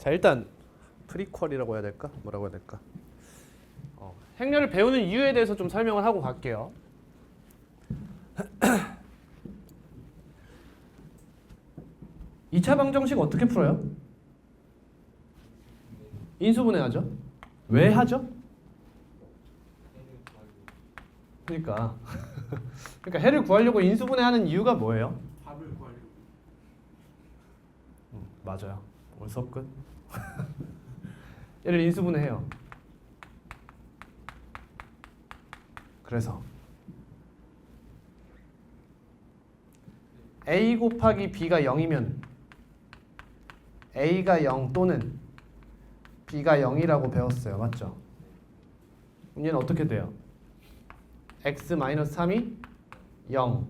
자, 일단 프리퀄이라고 해야 될까? 뭐라고 해야 될까? 행렬을 배우는 이유에 대해서 좀 설명을 하고 갈게요. 이차 방정식 어떻게 풀어요? 인수분해하죠. 왜 하죠? 그러니까 해를 구하려고 인수분해하는 이유가 뭐예요? 답을 구하려고. 맞아요. 오늘 수업 끝. 얘를 인수분해해요. 그래서 a 곱하기 b가 0이면 a가 0 또는 b가 0이라고 배웠어요. 맞죠? 그럼 얘는 어떻게 돼요? x-3이 0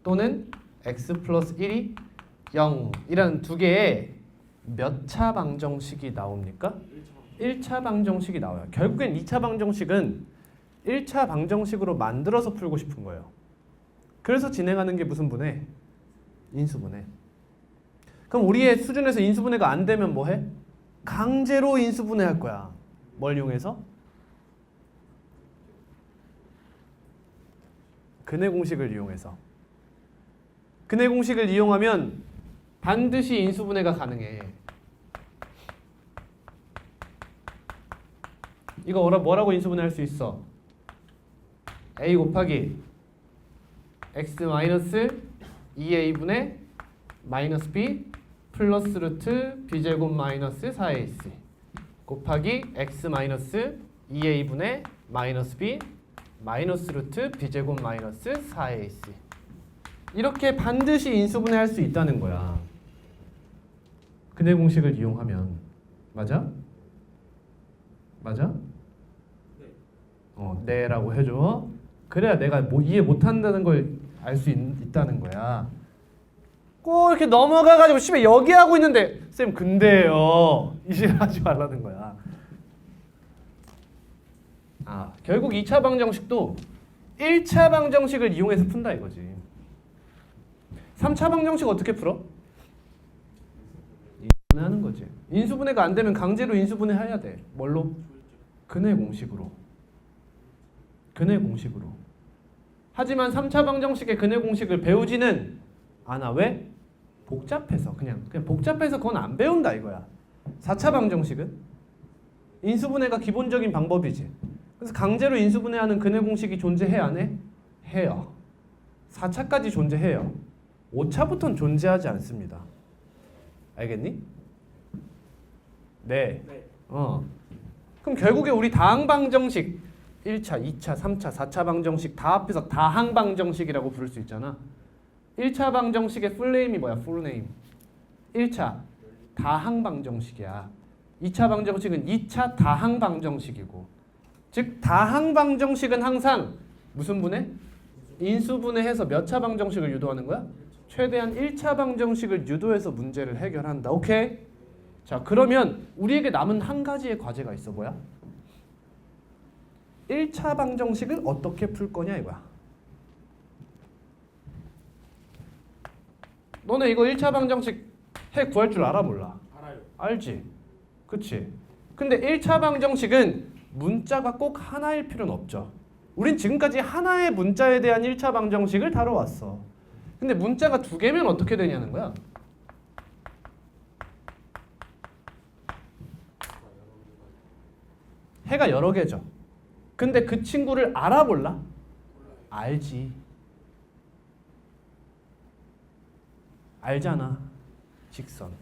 또는 x 플러스 1이 0이라는 두 개의 몇 차 방정식이 나옵니까? 1차 방정식이 나와요. 결국엔 2차 방정식은 1차 방정식으로 만들어서 풀고 싶은 거예요. 그래서 진행하는 게 무슨 분해? 인수분해. 그럼 우리의 수준에서 인수분해가 안 되면 뭐 해? 강제로 인수분해 할 거야. 뭘 이용해서? 근해 공식을 이용해서. 근해 공식을 이용하면 반드시 인수분해가 가능해. 이거 뭐라고 인수분해 할 수 있어? a 곱하기 x 마이너스 2a분의 마이너스 b 플러스 루트 b제곱 마이너스 4ac 곱하기 x 마이너스 2a분의 마이너스 b 마이너스 루트 b제곱 마이너스 4ac 이렇게 반드시 인수분해 할 수 있다는 거야. 근해 공식을 이용하면. 맞아? 맞아? 네라고 해줘. 그래야 내가 뭐 이해 못한다는 걸 알 수 있다는 거야. 꼭 이렇게 넘어가가지고 씨발 여기 하고 있는데 쌤 근데요 이제 하지 말라는 거야. 결국 2차 방정식도 1차 방정식을 이용해서 푼다 이거지. 3차 방정식 어떻게 풀어? 인수분해하는 거지. 인수분해가 안 되면 강제로 인수분해 해야 돼. 뭘로? 근해 공식으로. 근해 공식으로. 하지만 3차 방정식의 근해 공식을 배우지는 않아. 왜? 복잡해서. 그냥 복잡해서 그건 안 배운다 이거야. 4차 방정식은 인수분해가 기본적인 방법이지. 그래서 강제로 인수분해하는 근해 공식이 존재해 안 해? 해요. 4차까지 존재해요. 5차부터는 존재하지 않습니다. 알겠니? 네. 그럼 결국에 우리 다항방정식 1차, 2차, 3차, 4차 방정식 다 합해서 다항방정식이라고 부를 수 있잖아. 1차 방정식의 풀네임이 뭐야? 풀네임. 1차 다항방정식이야. 2차 방정식은 2차 다항방정식이고. 즉 다항방정식은 항상 무슨 분해? 인수분해해서 몇 차 방정식을 유도하는 거야? 최대한 1차 방정식을 유도해서 문제를 해결한다. 오케이? 자, 그러면 우리에게 남은 한 가지의 과제가 있어. 뭐야? 1차 방정식을 어떻게 풀 거냐 이거야. 너네 이거 1차 방정식 해 구할 줄 알아 몰라? 알아요. 알지? 그치? 근데 1차 방정식은 문자가 꼭 하나일 필요는 없죠. 우린 지금까지 하나의 문자에 대한 1차 방정식을 다뤄왔어. 근데 문자가 두 개면 어떻게 되냐는 거야. 해가 여러 개죠. 근데 그 친구를 알아볼라? 알지. 알잖아. 직선.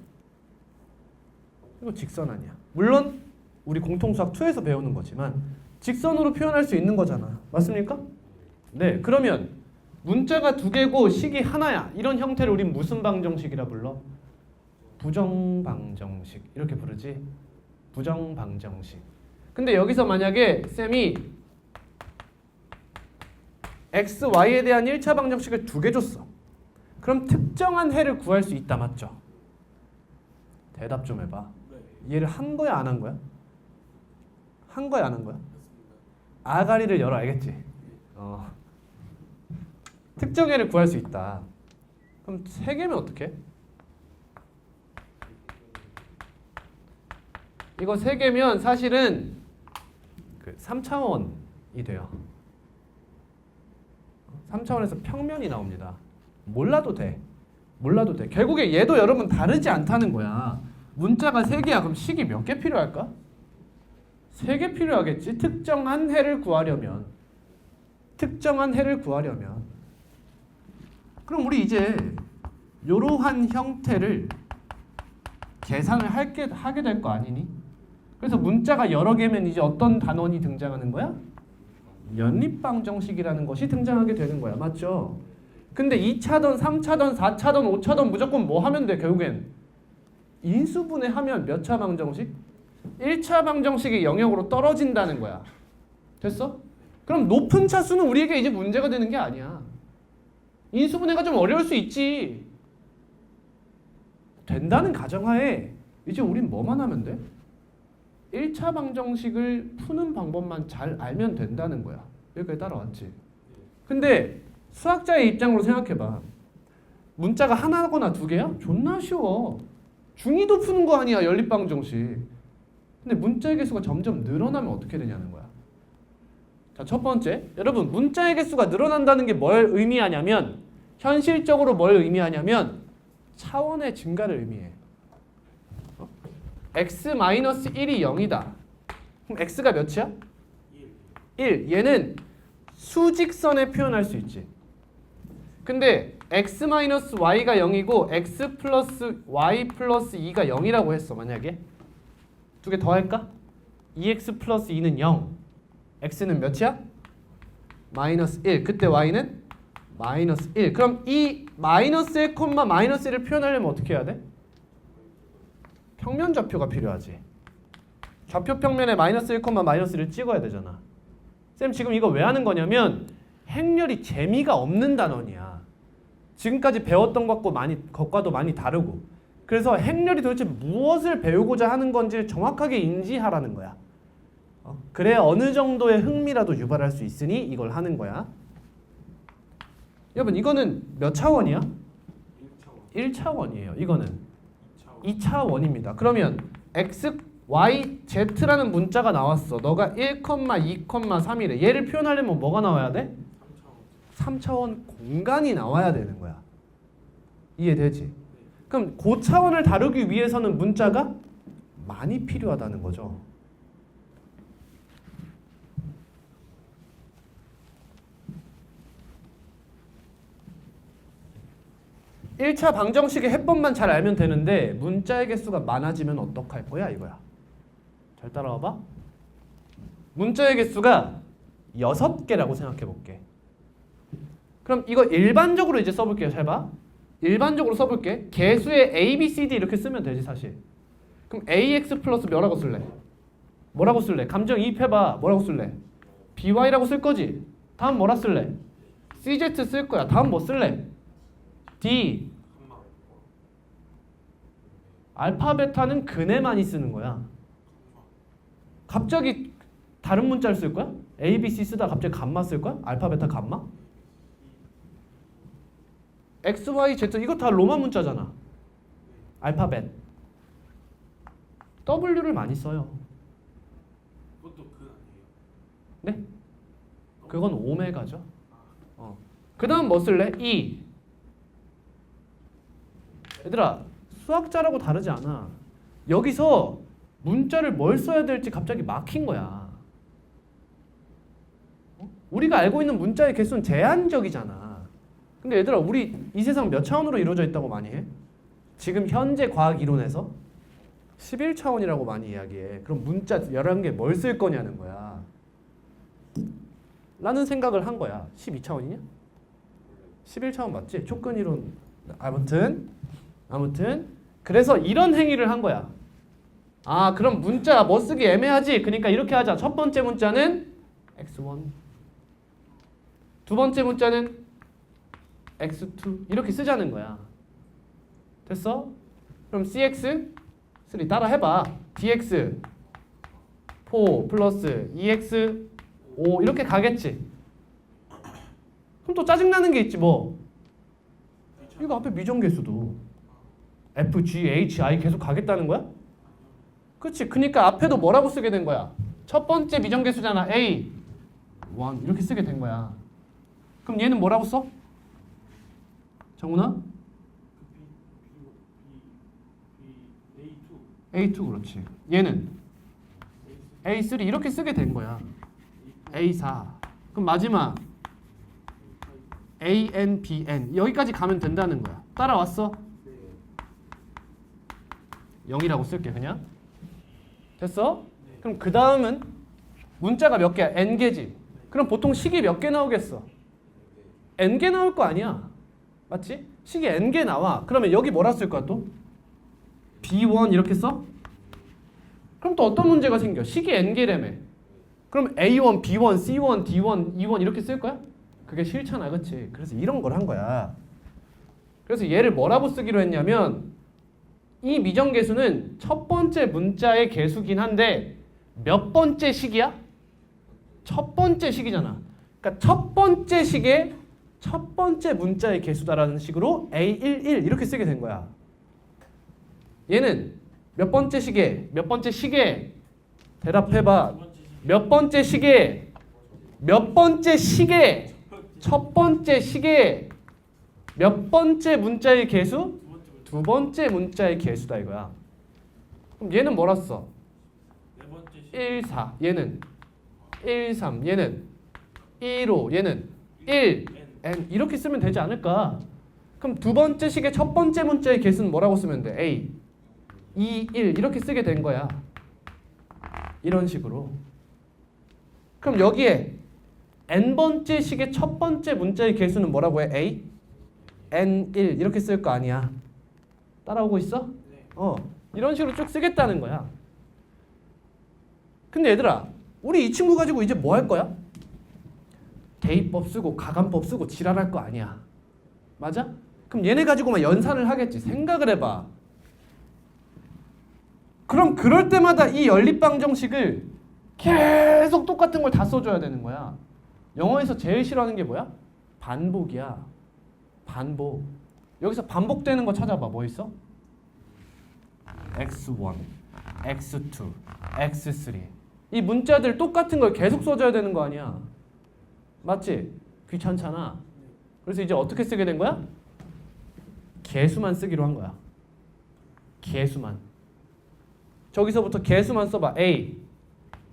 이거 직선 아니야. 물론 우리 공통수학 2에서 배우는 거지만 직선으로 표현할 수 있는 거잖아. 맞습니까? 네. 그러면 문자가 두 개고 식이 하나야. 이런 형태를 우린 무슨 방정식이라 불러? 부정방정식. 이렇게 부르지. 부정방정식. 근데 여기서 만약에 쌤이 x, y에 대한 1차 방정식을 두 개 줬어. 그럼 특정한 해를 구할 수 있다. 맞죠? 대답 좀 해봐. 얘를 한 거야 안 한 거야? 한 거야 안 한 거야? 아가리를 열어. 알겠지? 특정 해를 구할 수 있다. 그럼 세 개면 어떡해? 이거 3개면 사실은 그 3차원이 돼요. 3차원에서 평면이 나옵니다. 몰라도 돼. 몰라도 돼. 결국에 얘도 여러분 다르지 않다는 거야. 문자가 3개야. 그럼 식이 몇 개 필요할까? 3개 필요하겠지. 특정한 해를 구하려면. 특정한 해를 구하려면. 그럼 우리 이제 이러한 형태를 계산을 하게 될 거 아니니? 그래서 문자가 여러 개면 이제 어떤 단원이 등장하는 거야? 연립방정식이라는 것이 등장하게 되는 거야. 맞죠? 근데 2차든 3차든 4차든 5차든 무조건 뭐 하면 돼? 결국엔 인수분해하면 몇 차 방정식? 1차 방정식이 영역으로 떨어진다는 거야. 됐어? 그럼 높은 차수는 우리에게 이제 문제가 되는 게 아니야. 인수분해가 좀 어려울 수 있지. 된다는 가정하에 이제 우린 뭐만 하면 돼? 1차 방정식을 푸는 방법만 잘 알면 된다는 거야. 여기까지 따라왔지? 근데 수학자의 입장으로 생각해봐. 문자가 하나거나 2개야? 존나 쉬워. 중2도 푸는 거 아니야, 연립방정식. 근데 문자의 개수가 점점 늘어나면 어떻게 되냐는 거야. 자, 첫 번째. 여러분, 문자의 개수가 늘어난다는 게 뭘 의미하냐면, 현실적으로 뭘 의미하냐면 차원의 증가를 의미해. x-1이 0이다. 그럼 x가 몇이야? 1. 얘는 수직선에 표현할 수 있지. 근데 x-y가 0이고 x 플러스 y 플러스 2가 0이라고 했어. 만약에 2개 더 할까? 2x 플러스 2는 0. x는 몇이야? 마이너스 1. 그때 y는 마이너스 1. 그럼 이 마이너스 1, 마이너스 1을 표현하려면 어떻게 해야 돼? 평면 좌표가 필요하지. 좌표 평면에 마이너스 1, 마이너스 1을 찍어야 되잖아. 쌤 지금 이거 왜 하는 거냐면 행렬이 재미가 없는 단원이야. 지금까지 배웠던 것과도 많이 다르고. 그래서 행렬이 도대체 무엇을 배우고자 하는 건지를 정확하게 인지하라는 거야. 그래야 어느 정도의 흥미라도 유발할 수 있으니 이걸 하는 거야. 여러분 이거는 몇 차원이야? 1차원이에요. 이거는 2차원입니다. 그러면 x, y, z라는 문자가 나왔어. 너가 1, 2, 3이래. 얘를 표현하려면 뭐가 나와야 돼? 3차원 공간이 나와야 되는 거야. 이해되지? 그럼 고차원을 다루기 위해서는 문자가 많이 필요하다는 거죠. (1차) 방정식의 해법만 잘 알면 되는데 문자의 개수가 많아지면 어떡할 거야 이거야. 잘 따라와봐. 문자의 개수가 6개라고 생각해 볼게. 그럼 이거 일반적으로 이제 써볼게요. 잘 봐. 일반적으로 써볼게. 개수의 a, b, c, d 이렇게 쓰면 되지 사실. 그럼 ax 플러스 뭐라고 쓸래? 뭐라고 쓸래? 감정이입해봐. 뭐라고 쓸래? by라고 쓸 거지. 다음 뭐라 쓸래? cz 쓸 거야. 다음 뭐 쓸래? d. 알파 베타는 근에 많이 쓰는 거야. 갑자기 다른 문자를 쓸 거야? a, b, c 쓰다 갑자기 감마 쓸 거야? 알파 베타 감마? x, y, z 이거 다 로마 문자잖아. 알파벳. w를 많이 써요. 그것도 근 아니에요? 네? 그건 오메가죠. 그 다음 뭐 쓸래? e. 얘들아 수학자라고 다르지 않아. 여기서 문자를 뭘 써야 될지 갑자기 막힌 거야. 우리가 알고 있는 문자의 개수는 제한적이잖아. 근데 얘들아 우리 이 세상 몇 차원으로 이루어져 있다고 많이 해? 지금 현재 과학 이론에서 11차원이라고 많이 이야기해. 그럼 문자 11개 뭘 쓸 거냐는 거야. 라는 생각을 한 거야. 12차원이냐? 11차원 맞지? 촉근 이론. 아무튼 그래서 이런 행위를 한 거야. 아 그럼 문자 뭐 쓰기 애매하지? 그러니까 이렇게 하자. 첫 번째 문자는 x1, 두 번째 문자는 x2 이렇게 쓰자는 거야. 됐어? 그럼 cx 3 따라 해봐. dx 4 플러스 2x 5 이렇게 가겠지. 그럼 또 짜증나는 게 있지 뭐. 이거 앞에 미정계수도 f, g, h, i 계속 가겠다는 거야? 그치? 그니까 앞에도 뭐라고 쓰게 된 거야? 첫 번째 미정계수잖아. A 1 이렇게 쓰게 된 거야. 그럼 얘는 뭐라고 써? 정훈아? A2 그렇지. 얘는 A3 이렇게 쓰게 된 거야. A4. 그럼 마지막 AN, BN 여기까지 가면 된다는 거야. 따라왔어? 0이라고 쓸게 그냥. 됐어? 그럼 그 다음은 문자가 몇 개야? N개지. 그럼 보통 식이 몇 개 나오겠어? N개 나올 거 아니야. 맞지? 식이 N개 나와. 그러면 여기 뭐라 쓸 거야 또? B1 이렇게 써? 그럼 또 어떤 문제가 생겨? 식이 N개라며. 그럼 A1, B1, C1, D1, E1 이렇게 쓸 거야? 그게 싫잖아. 그치? 그래서 이런 걸 한 거야. 그래서 얘를 뭐라고 쓰기로 했냐면 이 미정계수는 첫 번째 문자의 개수긴 한데 몇 번째 식이야? 첫 번째 식이잖아. 그러니까 첫 번째 식의 첫 번째 문자의 개수다라는 식으로 A11 이렇게 쓰게 된 거야. 얘는 몇 번째 식에? 몇 번째 식에? 대답해봐. 몇 번째 식에? 몇 번째 식에? 첫 번째 식에 몇 번째 문자의 개수? 두 번째 문자의 개수다 이거야. 그럼 얘는 뭐라 써? 1, 4. 얘는 1, 3. 얘는 1, 5. 얘는 1, N. 이렇게 쓰면 되지 않을까? 그럼 두 번째 식의 첫 번째 문자의 개수는 뭐라고 쓰면 돼? A, 2, 1 이렇게 쓰게 된 거야. 이런 식으로. 그럼 여기에 N번째 식의 첫 번째 문자의 개수는 뭐라고 해? A, N1 이렇게 쓸 거 아니야. 따라오고 있어? 이런 식으로 쭉 쓰겠다는 거야. 근데 얘들아, 우리 이 친구 가지고 이제 뭐 할 거야? 대입법 쓰고 가감법 쓰고 지랄할 거 아니야. 맞아? 그럼 얘네 가지고만 연산을 하겠지. 생각을 해봐. 그럼 그럴 때마다 이 연립방정식을 계속 똑같은 걸 다 써줘야 되는 거야. 영어에서 제일 싫어하는 게 뭐야? 반복이야. 반복. 여기서 반복되는 거 찾아봐. 뭐 있어? X1, X2, X3. 이 문자들 똑같은 걸 계속 써줘야 되는 거 아니야. 맞지? 귀찮잖아. 그래서 이제 어떻게 쓰게 된 거야? 개수만 쓰기로 한 거야. 개수만. 저기서부터 개수만 써봐. A,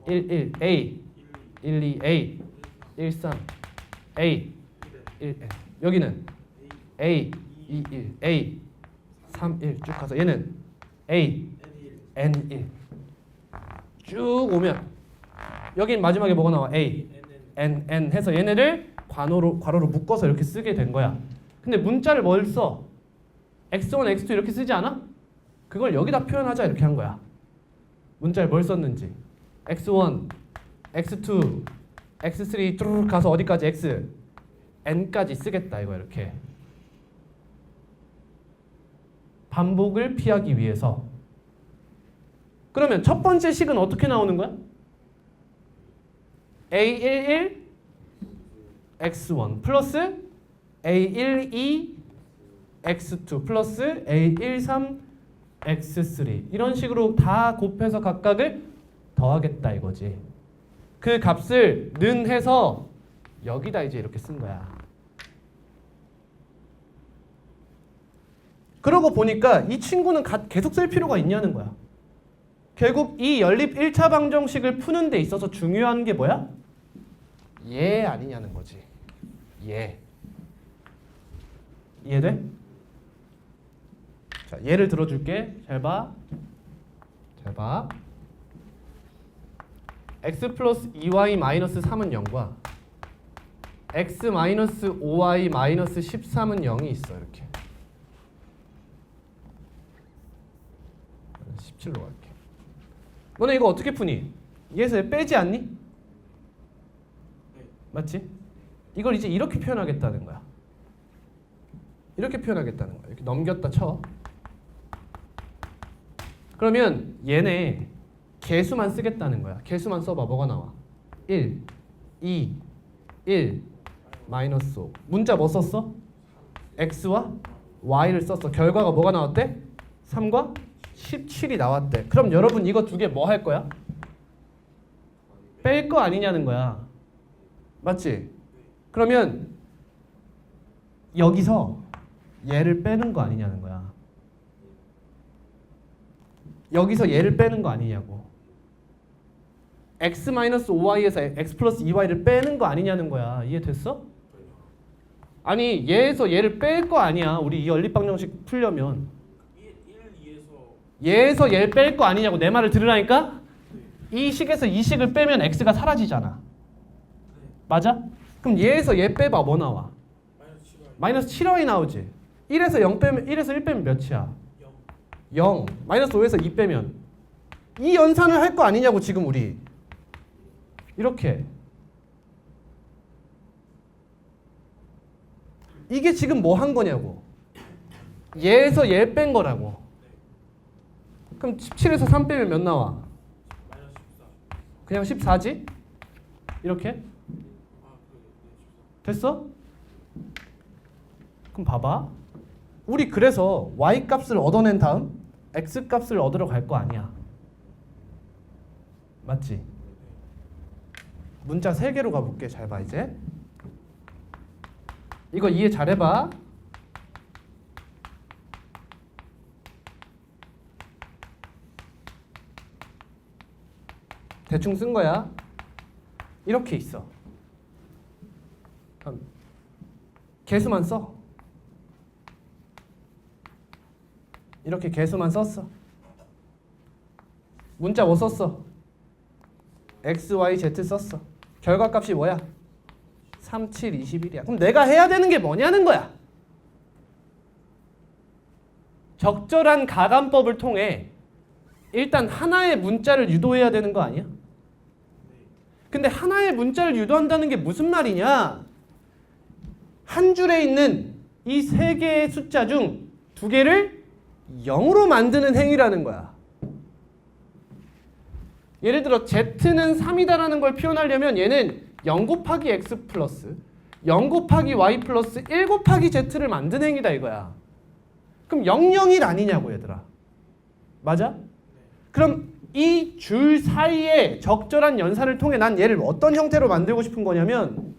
11, A, 12, A, 13, A, 1, 여기는 A, 21, A, 31 쭉 가서 얘는 A, N1 쭉 오면 여긴 마지막에 뭐가 나와? A, N 해서 얘네를 괄호로 묶어서 이렇게 쓰게 된 거야. 근데 문자를 뭘 써? X1, X2 이렇게 쓰지 않아? 그걸 여기다 표현하자 이렇게 한 거야. 문자를 뭘 썼는지 X1, X2, X3 뚜루룩 가서 어디까지? X, N까지 쓰겠다 이거 이렇게. 반복을 피하기 위해서. 그러면 첫 번째 식은 어떻게 나오는 거야? A11 X1 플러스 A12 X2 플러스 A13 X3 이런 식으로 다 곱해서 각각을 더하겠다 이거지. 그 값을 는 해서 여기다 이제 이렇게 쓴 거야. 그러고 보니까 이 친구는 계속 쓸 필요가 있냐는 거야. 결국 이 연립 1차 방정식을 푸는 데 있어서 중요한 게 뭐야? 얘 아니냐는 거지. 얘. 이해돼? 자, 예를 들어줄게. 잘 봐. 잘 봐. x 플러스 2y 마이너스 3은 0과 x 마이너스 5y 마이너스 13은 0이 있어. 이렇게. 17로 갈게. 너네 이거 어떻게 푸니? 얘에서 빼지 않니? 네. 맞지? 이걸 이제 이렇게 표현하겠다는 거야. 이렇게 표현하겠다는 거야. 이렇게 넘겼다 쳐. 그러면 얘네 개수만 쓰겠다는 거야. 개수만 써봐. 뭐가 나와? 1, 2, 1, 마이너스 5. 문자 뭐 썼어? x와 y를 썼어. 결과가 뭐가 나왔대? 3과 17이 나왔대. 그럼 여러분 이거 두 개 뭐 할 거야? 뺄 거 아니냐는 거야. 맞지? 그러면 여기서 얘를 빼는 거 아니냐는 거야. 여기서 얘를 빼는 거 아니냐고. x-5y에서 x 플러스 2y를 빼는 거 아니냐는 거야. 이해됐어? 아니 얘에서 얘를 뺄 거 아니야. 우리 이 연립방정식 풀려면 1, 2에서 얘에서 얘를 뺄 거 아니냐고. 내 말을 들으라니까? 이 식에서 이 식을 빼면 x가 사라지잖아. 맞아? 그럼 얘에서 얘 빼봐. 뭐 나와? 마이너스 7y 마이너스 7y 나오지. 1에서 0 빼면 1에서 1 빼면 몇이야? 0. 마이너스 5에서 2 빼면 이 연산을 할 거 아니냐고 지금 우리. 이렇게. 이게 지금 뭐 한 거냐고. 얘에서 얘 뺀 거라고. 그럼 17에서 3 빼면 몇 나와? 마이너스 14. 그냥 14지? 이렇게? 아, 그 됐어? 그럼 봐봐. 우리 그래서 y 값을 얻어낸 다음 x 값을 얻으러 갈 거 아니야. 맞지? 문자 3개로 가볼게. 잘 봐 이제. 이거 이해 잘해봐. 대충 쓴 거야. 이렇게 있어. 그럼 개수만 써. 이렇게 개수만 썼어. 문자 뭐 썼어? x, y, z 썼어. 결과값이 뭐야? 3, 7, 21이야. 그럼 내가 해야 되는 게 뭐냐는 거야. 적절한 가감법을 통해 일단 하나의 문자를 유도해야 되는 거 아니야? 근데 하나의 문자를 유도한다는 게 무슨 말이냐? 한 줄에 있는 이 3개의 숫자 중 2개를 0으로 만드는 행위라는 거야. 예를 들어 z는 3이다라는 걸 표현하려면 얘는 0 곱하기 x 플러스 0 곱하기 y 플러스 1 곱하기 z를 만드는 행위다 이거야. 그럼 0, 0, 1 아니냐고 얘들아. 맞아? 그럼 이 줄 사이에 적절한 연산을 통해 난 얘를 어떤 형태로 만들고 싶은 거냐면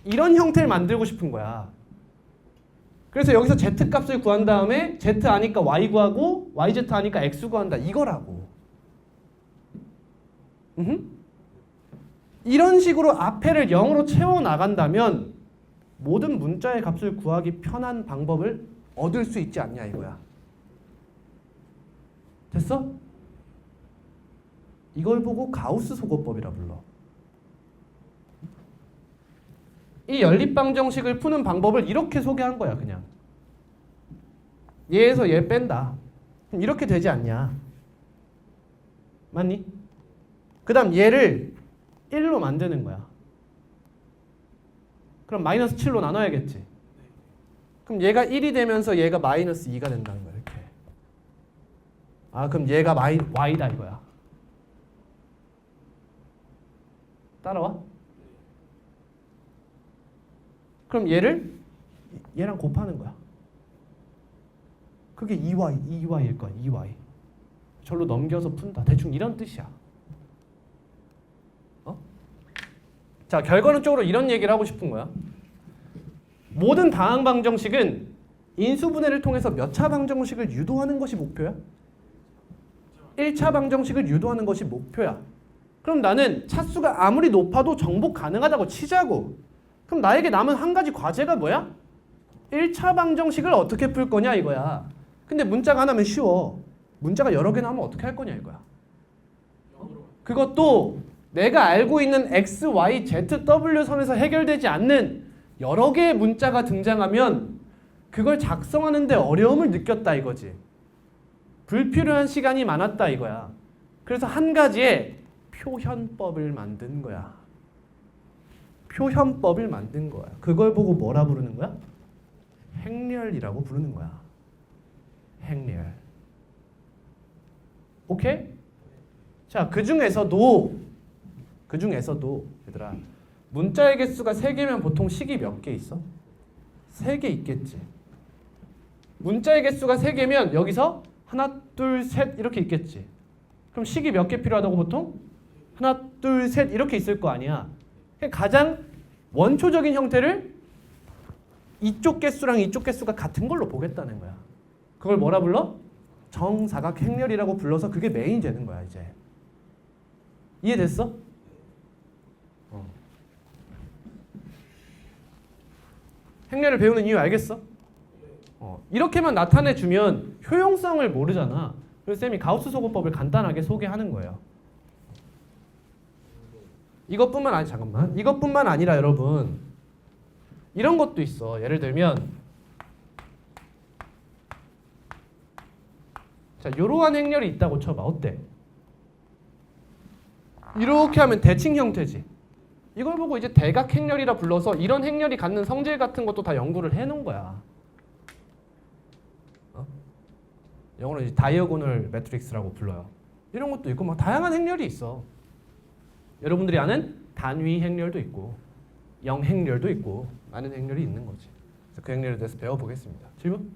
이런 형태를 만들고 싶은 거야. 그래서 여기서 z 값을 구한 다음에 z 아니까 y 구하고 yz 아니까 x 구한다 이거라고. 이런 식으로 앞에를 0으로 채워나간다면 모든 문자의 값을 구하기 편한 방법을 얻을 수 있지 않냐 이거야. 됐어? 이걸 보고 가우스 소거법이라 불러. 이 연립방정식을 푸는 방법을 이렇게 소개한 거야 그냥. 얘에서 얘 뺀다. 그럼 이렇게 되지 않냐. 맞니? 그 다음 얘를 1로 만드는 거야. 그럼 마이너스 7로 나눠야겠지. 그럼 얘가 1이 되면서 얘가 마이너스 2가 된다는 거야 이렇게. 아 그럼 얘가 y다 이거야. 따라와? 그럼 얘랑 곱하는 거야. 그게 2y일 거야. 2y. 절로 넘겨서 푼다. 대충 이런 뜻이야. 자, 결과론적으로 이런 얘기를 하고 싶은 거야. 모든 다항 방정식은 인수분해를 통해서 몇 차 방정식을 유도하는 것이 목표야? 1차 방정식을 유도하는 것이 목표야. 그럼 나는 차수가 아무리 높아도 정복 가능하다고 치자고. 그럼 나에게 남은 한 가지 과제가 뭐야? 1차 방정식을 어떻게 풀 거냐 이거야. 근데 문자가 하나면 쉬워. 문자가 여러 개 나오면 어떻게 할 거냐 이거야. 그것도 내가 알고 있는 x, y, z, w 선에서 해결되지 않는 여러 개의 문자가 등장하면 그걸 작성하는데 어려움을 느꼈다 이거지. 불필요한 시간이 많았다 이거야. 그래서 한 가지의 표현법을 만든 거야. 표현법을 만든 거야. 그걸 보고 뭐라 부르는 거야? 행렬이라고 부르는 거야. 행렬. 오케이? 자, 그 중에서도 얘들아 문자의 개수가 3개면 보통 식이 몇 개 있어? 3개 있겠지. 문자의 개수가 3개면 여기서 하나, 둘, 셋 이렇게 있겠지. 그럼 식이 몇 개 필요하다고 보통? 하나, 둘, 셋 이렇게 있을 거 아니야. 가장 원초적인 형태를 이쪽 개수랑 이쪽 개수가 같은 걸로 보겠다는 거야. 그걸 뭐라 불러? 정사각 행렬이라고 불러서 그게 메인이 되는 거야 이제. 이해됐어? 행렬을 배우는 이유 알겠어? 이렇게만 나타내주면 효용성을 모르잖아. 그래서 쌤이 가우스 소거법을 간단하게 소개하는 거예요. 이것뿐만 아니 잠깐만. 이것뿐만 아니라 여러분 이런 것도 있어. 예를 들면 자 이러한 행렬이 있다고 쳐봐. 어때? 이렇게 하면 대칭 형태지. 이걸 보고 이제 대각 행렬이라 불러서 이런 행렬이 갖는 성질 같은 것도 다 연구를 해놓은 거야. 영어로 이제 다이어고널 매트릭스라고 불러요. 이런 것도 있고 막 다양한 행렬이 있어. 여러분들이 아는 단위 행렬도 있고 영행렬도 있고 많은 행렬이 있는 거지. 그래서 그 행렬에 대해서 배워보겠습니다. 질문?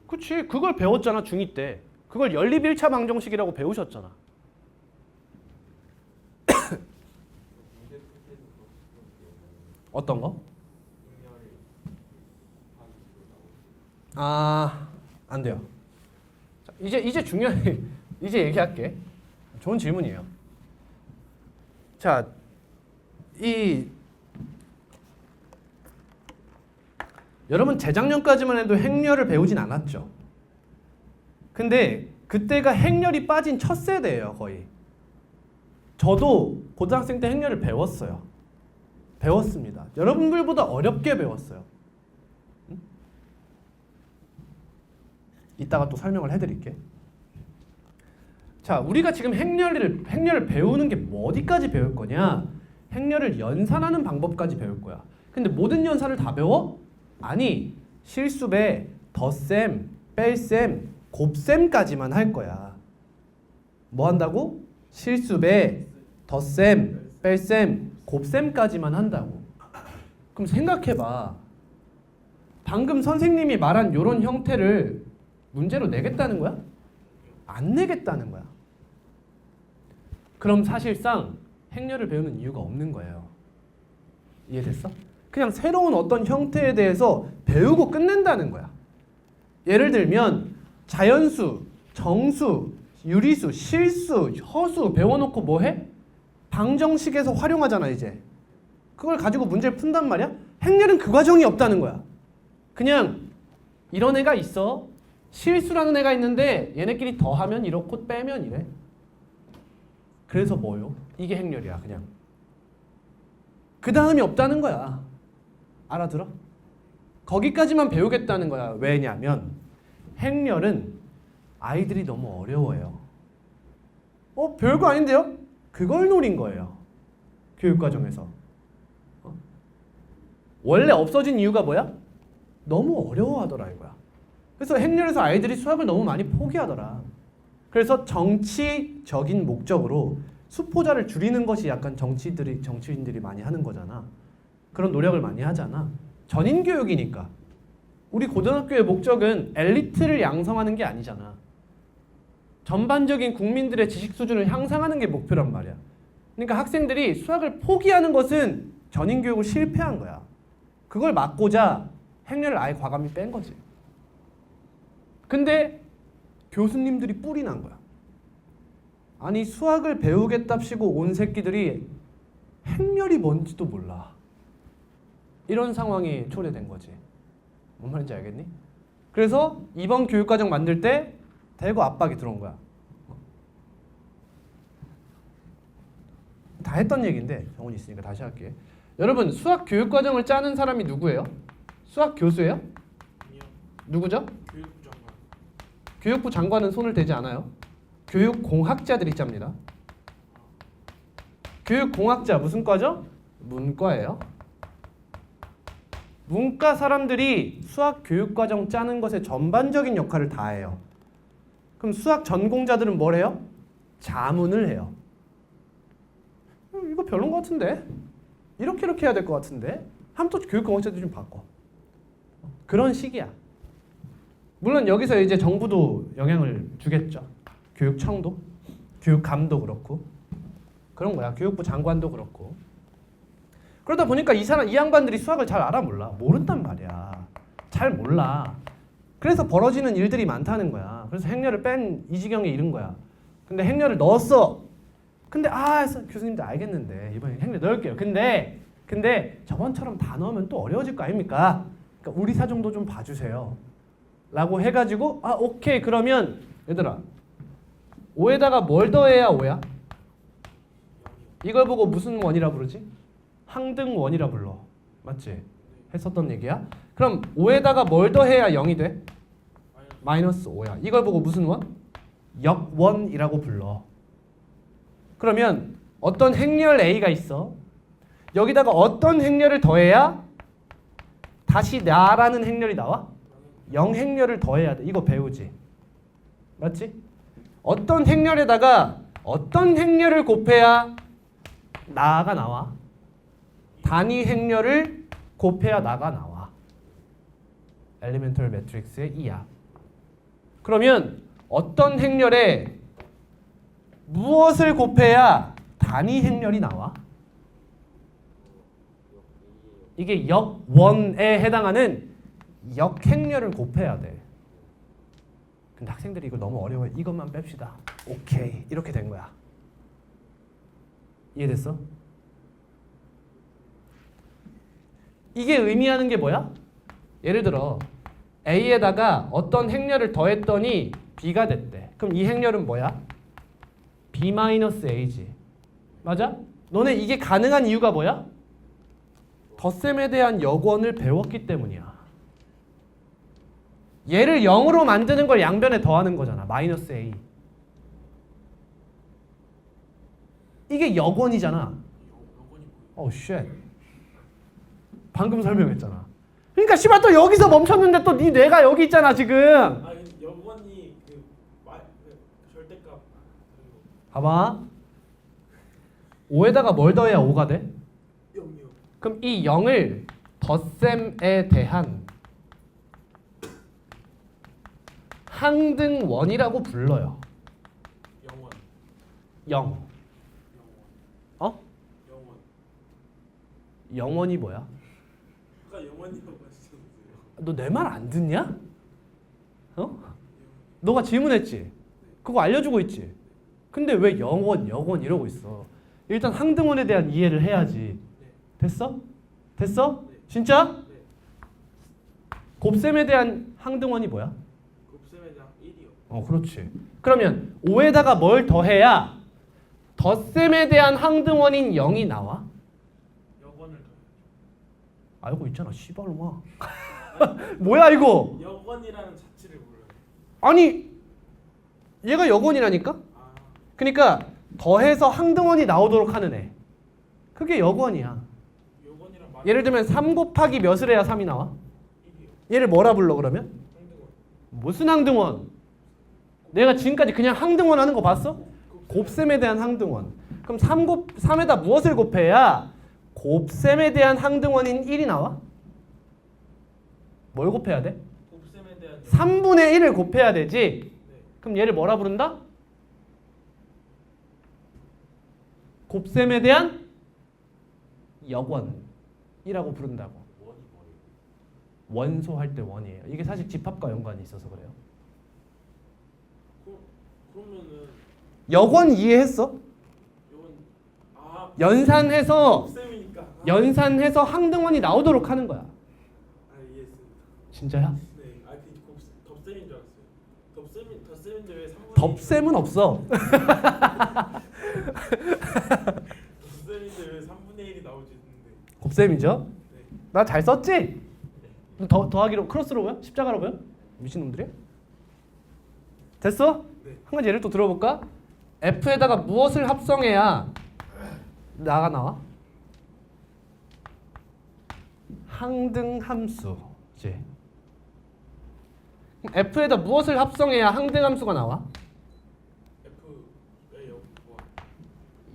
그치, 그걸 배웠잖아 중2 때. 그걸 연립 1차 방정식이라고 배우셨잖아. 어떤 거? 아, 안 돼요. 자, 이제 중요한 이제 얘기할게. 좋은 질문이에요. 자, 여러분 재작년까지만 해도 행렬을 배우진 않았죠. 근데 그때가 행렬이 빠진 첫 세대예요, 거의. 저도 고등학생 때 행렬을 배웠어요. 배웠습니다. 여러분들보다 어렵게 배웠어요. 응? 이따가 또 설명을 해드릴게. 자, 우리가 지금 행렬을 배우는 게 뭐 어디까지 배울 거냐? 행렬을 연산하는 방법까지 배울 거야. 근데 모든 연산을 다 배워? 아니, 실수배, 덧셈, 뺄셈, 곱셈까지만 할 거야. 뭐 한다고? 실수배, 덧셈, 뺄셈, 곱셈까지만 한다고. 그럼 생각해봐. 방금 선생님이 말한 이런 형태를 문제로 내겠다는 거야? 안 내겠다는 거야. 그럼 사실상 행렬을 배우는 이유가 없는 거예요. 이해됐어? 그냥 새로운 어떤 형태에 대해서 배우고 끝낸다는 거야. 예를 들면 자연수, 정수, 유리수, 실수, 허수 배워놓고 뭐 해? 방정식에서 활용하잖아 이제. 그걸 가지고 문제를 푼단 말이야? 행렬은 그 과정이 없다는 거야. 그냥 이런 애가 있어. 실수라는 애가 있는데 얘네끼리 더하면 이렇고 빼면 이래. 그래서 뭐요? 이게 행렬이야 그냥. 그 다음이 없다는 거야. 알아들어? 거기까지만 배우겠다는 거야. 왜냐면 행렬은 아이들이 너무 어려워요. 별거 아닌데요? 그걸 노린 거예요. 교육과정에서. 원래 없어진 이유가 뭐야? 너무 어려워하더라 이거야. 그래서 행렬에서 아이들이 수학을 너무 많이 포기하더라. 그래서 정치적인 목적으로 수포자를 줄이는 것이 약간 정치인들이 많이 하는 거잖아. 그런 노력을 많이 하잖아. 전인교육이니까. 우리 고등학교의 목적은 엘리트를 양성하는 게 아니잖아. 전반적인 국민들의 지식 수준을 향상하는 게 목표란 말이야. 그러니까 학생들이 수학을 포기하는 것은 전인교육을 실패한 거야. 그걸 막고자 행렬을 아예 과감히 뺀 거지. 근데 교수님들이 뿔이 난 거야. 아니 수학을 배우겠답시고 온 새끼들이 행렬이 뭔지도 몰라. 이런 상황이 초래된 거지. 뭔 말인지 알겠니? 그래서 이번 교육과정 만들 때 대거 압박이 들어온 거야. 다 했던 얘기인데 정원이 있으니까 다시 할게. 여러분 수학 교육과정을 짜는 사람이 누구예요? 수학 교수예요? 아니요. 누구죠? 교육부 장관. 교육부 장관은 손을 대지 않아요. 교육공학자들이 짭니다. 교육공학자 무슨 과죠? 문과예요. 문과 사람들이 수학 교육과정 짜는 것에 전반적인 역할을 다 해요. 그럼 수학 전공자들은 뭘 해요? 자문을 해요. 이거 이거 별론 것 같은데? 이렇게 해야 될 것 같은데? 하면 또 교육공학자들 좀 바꿔. 그런 식이야. 물론 여기서 이제 정부도 영향을 주겠죠. 교육청도, 교육감도 그렇고 그런 거야. 교육부 장관도 그렇고. 그러다 보니까 이 양반들이 수학을 잘 알아 몰라. 모른단 말이야. 잘 몰라. 그래서 벌어지는 일들이 많다는 거야. 그래서 행렬을 뺀 이 지경에 이른 거야. 근데 행렬을 넣었어. 근데 교수님도 알겠는데 이번에 행렬 넣을게요. 근데 저번처럼 다 넣으면 또 어려워질 거 아닙니까? 그러니까 우리 사정도 좀 봐주세요. 라고 해가지고 오케이 그러면 얘들아 5에다가 뭘 더해야 5야? 이걸 보고 무슨 원이라 부르지? 항등원이라 불러. 맞지? 했었던 얘기야. 그럼 5에다가 뭘 더해야 0이 돼? 마이너스 5야. 이걸 보고 무슨 원? 역원이라고 불러. 그러면 어떤 행렬 A가 있어. 여기다가 어떤 행렬을 더해야 다시 나라는 행렬이 나와? 0행렬을 더해야 돼. 이거 배우지. 맞지? 어떤 행렬에다가 어떤 행렬을 곱해야 나가 나와? 단위 행렬을 곱해야 나가 나와. 엘리멘털 매트릭스의 이야. 그러면 어떤 행렬에 무엇을 곱해야 단위 행렬이 나와? 이게 역원에 해당하는 역행렬을 곱해야 돼. 근데 학생들이 이거 너무 어려워요. 이것만 뺍시다. 오케이. 이렇게 된 거야. 이해됐어? 이게 의미하는 게 뭐야? 예를 들어 A에다가 어떤 행렬을 더했더니 B가 됐대. 그럼 이 행렬은 뭐야? B-A지. 맞아? 너네 이게 가능한 이유가 뭐야? 덧셈에 대한 역원을 배웠기 때문이야. 얘를 0으로 만드는 걸 양변에 더하는 거잖아. 마이너스 A. 이게 역원이잖아. 쉣. 방금 설명했잖아. 그러니까 씨발 또 여기서 멈췄는데 또 네 뇌가 여기 있잖아 지금. 여건이 그 절대값. 봐봐. 5에다가 뭘 더해야 5가 돼? 0이요. 그럼 이 0을 덧셈에 대한 항등원이라고 불러요. 0원. 0. 어? 0원. 0원이 뭐야? 아까 0원이라고 하셨어요. 너 내 말 안 듣냐? 어? 너가 질문했지? 그거 알려주고 있지? 근데 왜 0원 이러고 있어? 일단 항등원에 대한 이해를 해야지. 됐어? 됐어? 진짜? 곱셈에 대한 항등원이 뭐야? 곱셈에 대한 1이요. 그렇지. 그러면 5에다가 뭘 더해야 덧셈에 대한 항등원인 0이 나와? 여건을 더해요. 알고 있잖아. 씨발로마. 뭐야 이거? 여건이라는 자체를 몰라요. 아니 얘가 여건이라니까? 그러니까 더해서 항등원이 나오도록 하는 애. 그게 여건이야. 여건이랑 예를 들면 3 곱하기 몇을 해야 3이 나와? 1이요. 얘를 뭐라 불러 그러면? 항등원. 무슨 항등원? 내가 지금까지 그냥 항등원 하는 거 봤어? 곱셈에 대한 항등원. 그럼 3에다 무엇을 곱해야 곱셈에 대한 항등원인 1이 나와? 뭘 곱해야 돼? 곱셈에 대한 3분의 1을 곱해야 되지. 네. 그럼 얘를 뭐라 부른다? 곱셈에 대한 역원이라고 부른다고. 원이 뭐예요? 원소할 때 원이에요. 이게 사실 집합과 연관이 있어서 그래요. 그러면은 역원 이해했어? 여건 연산해서 곱셈이니까. 연산해서 항등원이 나오도록 하는 거야. 이해했습니다. 진짜야? 네. 곱셈인 줄 알았어요. 덧셈인데 왜 3분의 덥셈은 없어. 덧셈인데 왜 3분의 1이 나오지 했는데. 곱셈이죠? 네. 나 잘 썼지? 더하기로 크로스로 보여? 십자가로 보여? 미친놈들이? 됐어? 네. 한 가지 예를 또 들어볼까? F에다가 무엇을 합성해야 나가 나와? 항등함수지. F에다 무엇을 합성해야 항등함수가 나와? F의 역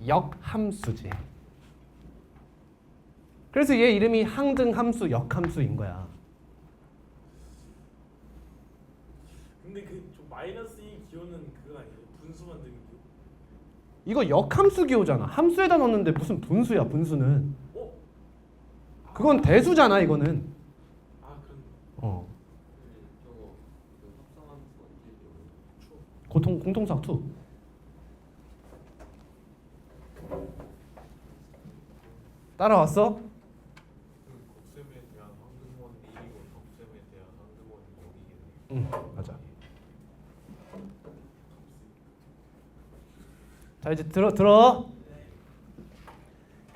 역함수지. 그래서 얘 이름이 항등함수, 역함수인 거야. 근데 저 마이너스 2 기호는 그거 아니에요? 분수 만드는 기호? 이거 역함수 기호잖아. 함수에다 넣었는데 무슨 분수야, 분수는. 어? 그건 대수잖아, 이거는. 아 그런. 어. 저거 그 합성함수 언제 배워요? 공통상 2. 따라왔어? 곱셈에 대한 항등원 1이고 곱셈에 대한 항등원 0이겠네. 응, 맞아. 자, 이제 들어.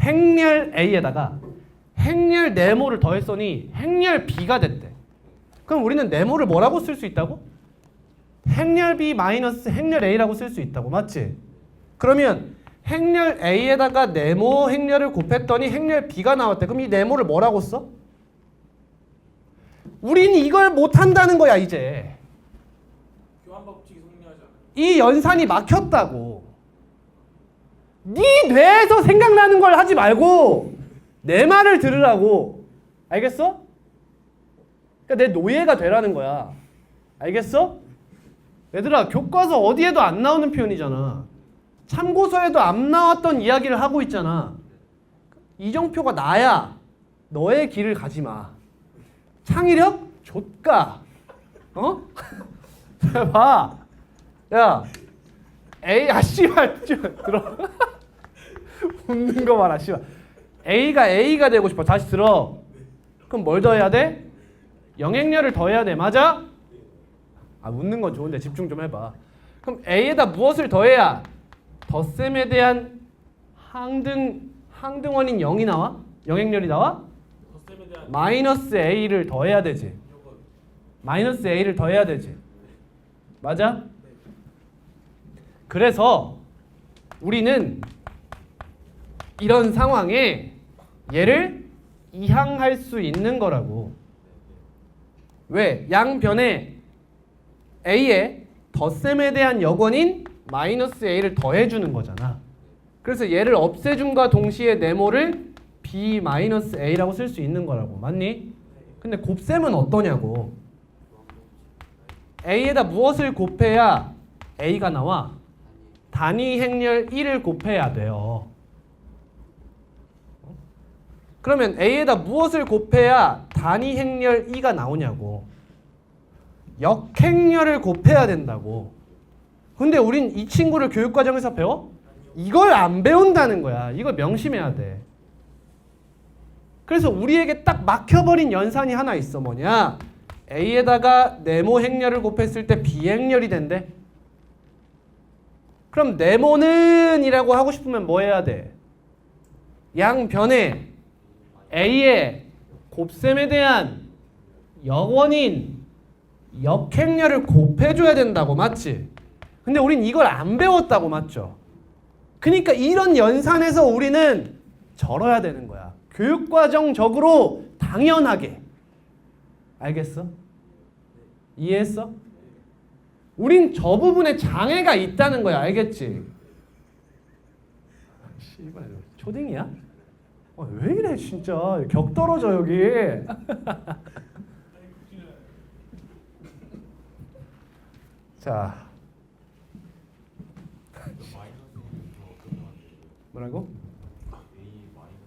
행렬 A에다가 행렬 네모를 더했더니 행렬 B가 됐대. 그럼 우리는 네모를 뭐라고 쓸 수 있다고? 행렬 B 마이너스 행렬 A라고 쓸 수 있다고. 맞지? 그러면 행렬 A에다가 네모 행렬을 곱했더니 행렬 B가 나왔대. 그럼 이 네모를 뭐라고 써? 우린 이걸 못한다는 거야, 이제. 교환 법칙이 성립하지 않아요. 이 연산이 막혔다고. 네 뇌에서 생각나는 걸 하지 말고 내 말을 들으라고. 알겠어? 그러니까 내 노예가 되라는 거야. 알겠어? 얘들아, 교과서 어디에도 안 나오는 표현이잖아. 참고서에도 안 나왔던 이야기를 하고 있잖아. 이정표가 나야 너의 길을 가지 마. 창의력? 좆가. 어? 자, 봐. 야, A, 씨발, 들어. 웃는 거 봐라, 씨발. A가 되고 싶어. 다시 들어. 그럼 뭘 더해야 돼? 영행렬을 더해야 돼. 맞아? 아, 웃는 건 좋은데 집중 좀 해봐. 그럼 A에다 무엇을 더해야 덧셈에 대한 항등원인 0이 나와? 영행렬이 나와? 덧셈에 대한 마이너스 A를 더해야 되지. 마이너스 A를 더해야 되지. 맞아? 그래서 우리는 이런 상황에 얘를 이항할 수 있는 거라고. 왜? 양변에 A에 덧셈에 대한 여건인 마이너스 A를 더해주는 거잖아. 그래서 얘를 없애줌과 동시에 네모를 B 마이너스 A라고 쓸 수 있는 거라고. 맞니? 근데 곱셈은 어떠냐고. A에다 무엇을 곱해야 A가 나와? 단위 행렬 1을 곱해야 돼요. 그러면 A에다 무엇을 곱해야 단위 행렬 2가 나오냐고. 역행렬을 곱해야 된다고. 근데 우린 이 친구를 교육과정에서 배워? 이걸 안 배운다는 거야. 이걸 명심해야 돼. 그래서 우리에게 딱 막혀버린 연산이 하나 있어. 뭐냐? A에다가 네모 행렬을 곱했을 때 B행렬이 된대. 그럼 네모는 이라고 하고 싶으면 뭐 해야 돼? 양변에 A의 곱셈에 대한 역원인 역행렬을 곱해줘야 된다고. 맞지? 근데 우린 이걸 안 배웠다고. 맞죠? 그러니까 이런 연산에서 우리는 절어야 되는 거야. 교육과정적으로 당연하게. 알겠어? 이해했어? 우린 저 부분에 장애가 있다는 거야. 알겠지? 씨발, 초딩이야? 왜 이래 진짜. 격 떨어져 여기. 자, 마이너스 1은 어떻게 만들어요? 뭐라고? A 마이너스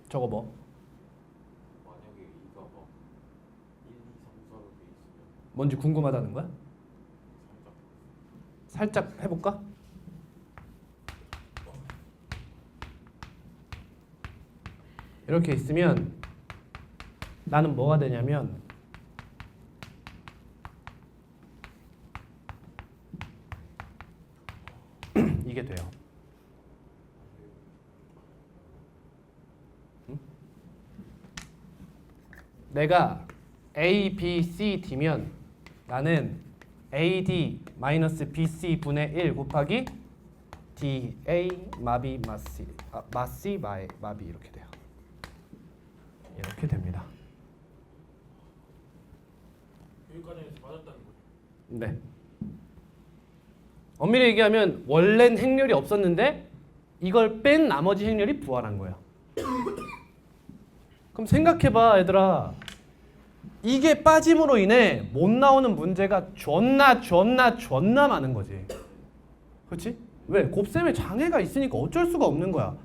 1 저거 뭐? 만약에 2가 막 1, 2, 3, 4로 돼 있으면 뭔지 궁금하다는 거야? 살짝 살짝 해볼까? 이렇게 있으면 나는 뭐가 되냐면 이게 돼요. 응? 내가 A, B, C, D면 나는 AD 마이너스 BC 분의 1 곱하기 DA 마비 마C 마C 마비 이렇게 돼요. 이렇게 됩니다. 교육과정에서 맞았다는 거예요. 네. 엄밀히 얘기하면 원래는 행렬이 없었는데 이걸 뺀 나머지 행렬이 부활한 거예요. 그럼 생각해봐 얘들아. 이게 빠짐으로 인해 못 나오는 문제가 존나 많은 거지. 그렇지? 왜? 곱셈에 장애가 있으니까 어쩔 수가 없는 거야.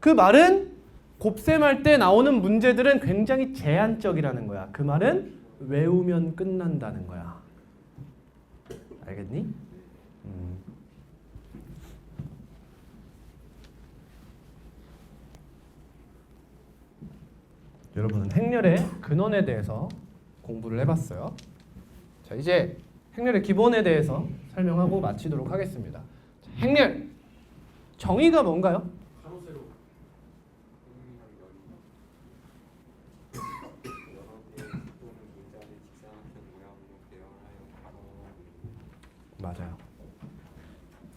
그 말은 곱셈할 때 나오는 문제들은 굉장히 제한적이라는 거야. 그 말은 외우면 끝난다는 거야. 알겠니? 여러분은 행렬의 근원에 대해서 공부를 해봤어요. 자, 이제 행렬의 기본에 대해서 설명하고 마치도록 하겠습니다. 자, 행렬 정의가 뭔가요? 가로 세로. 맞아요.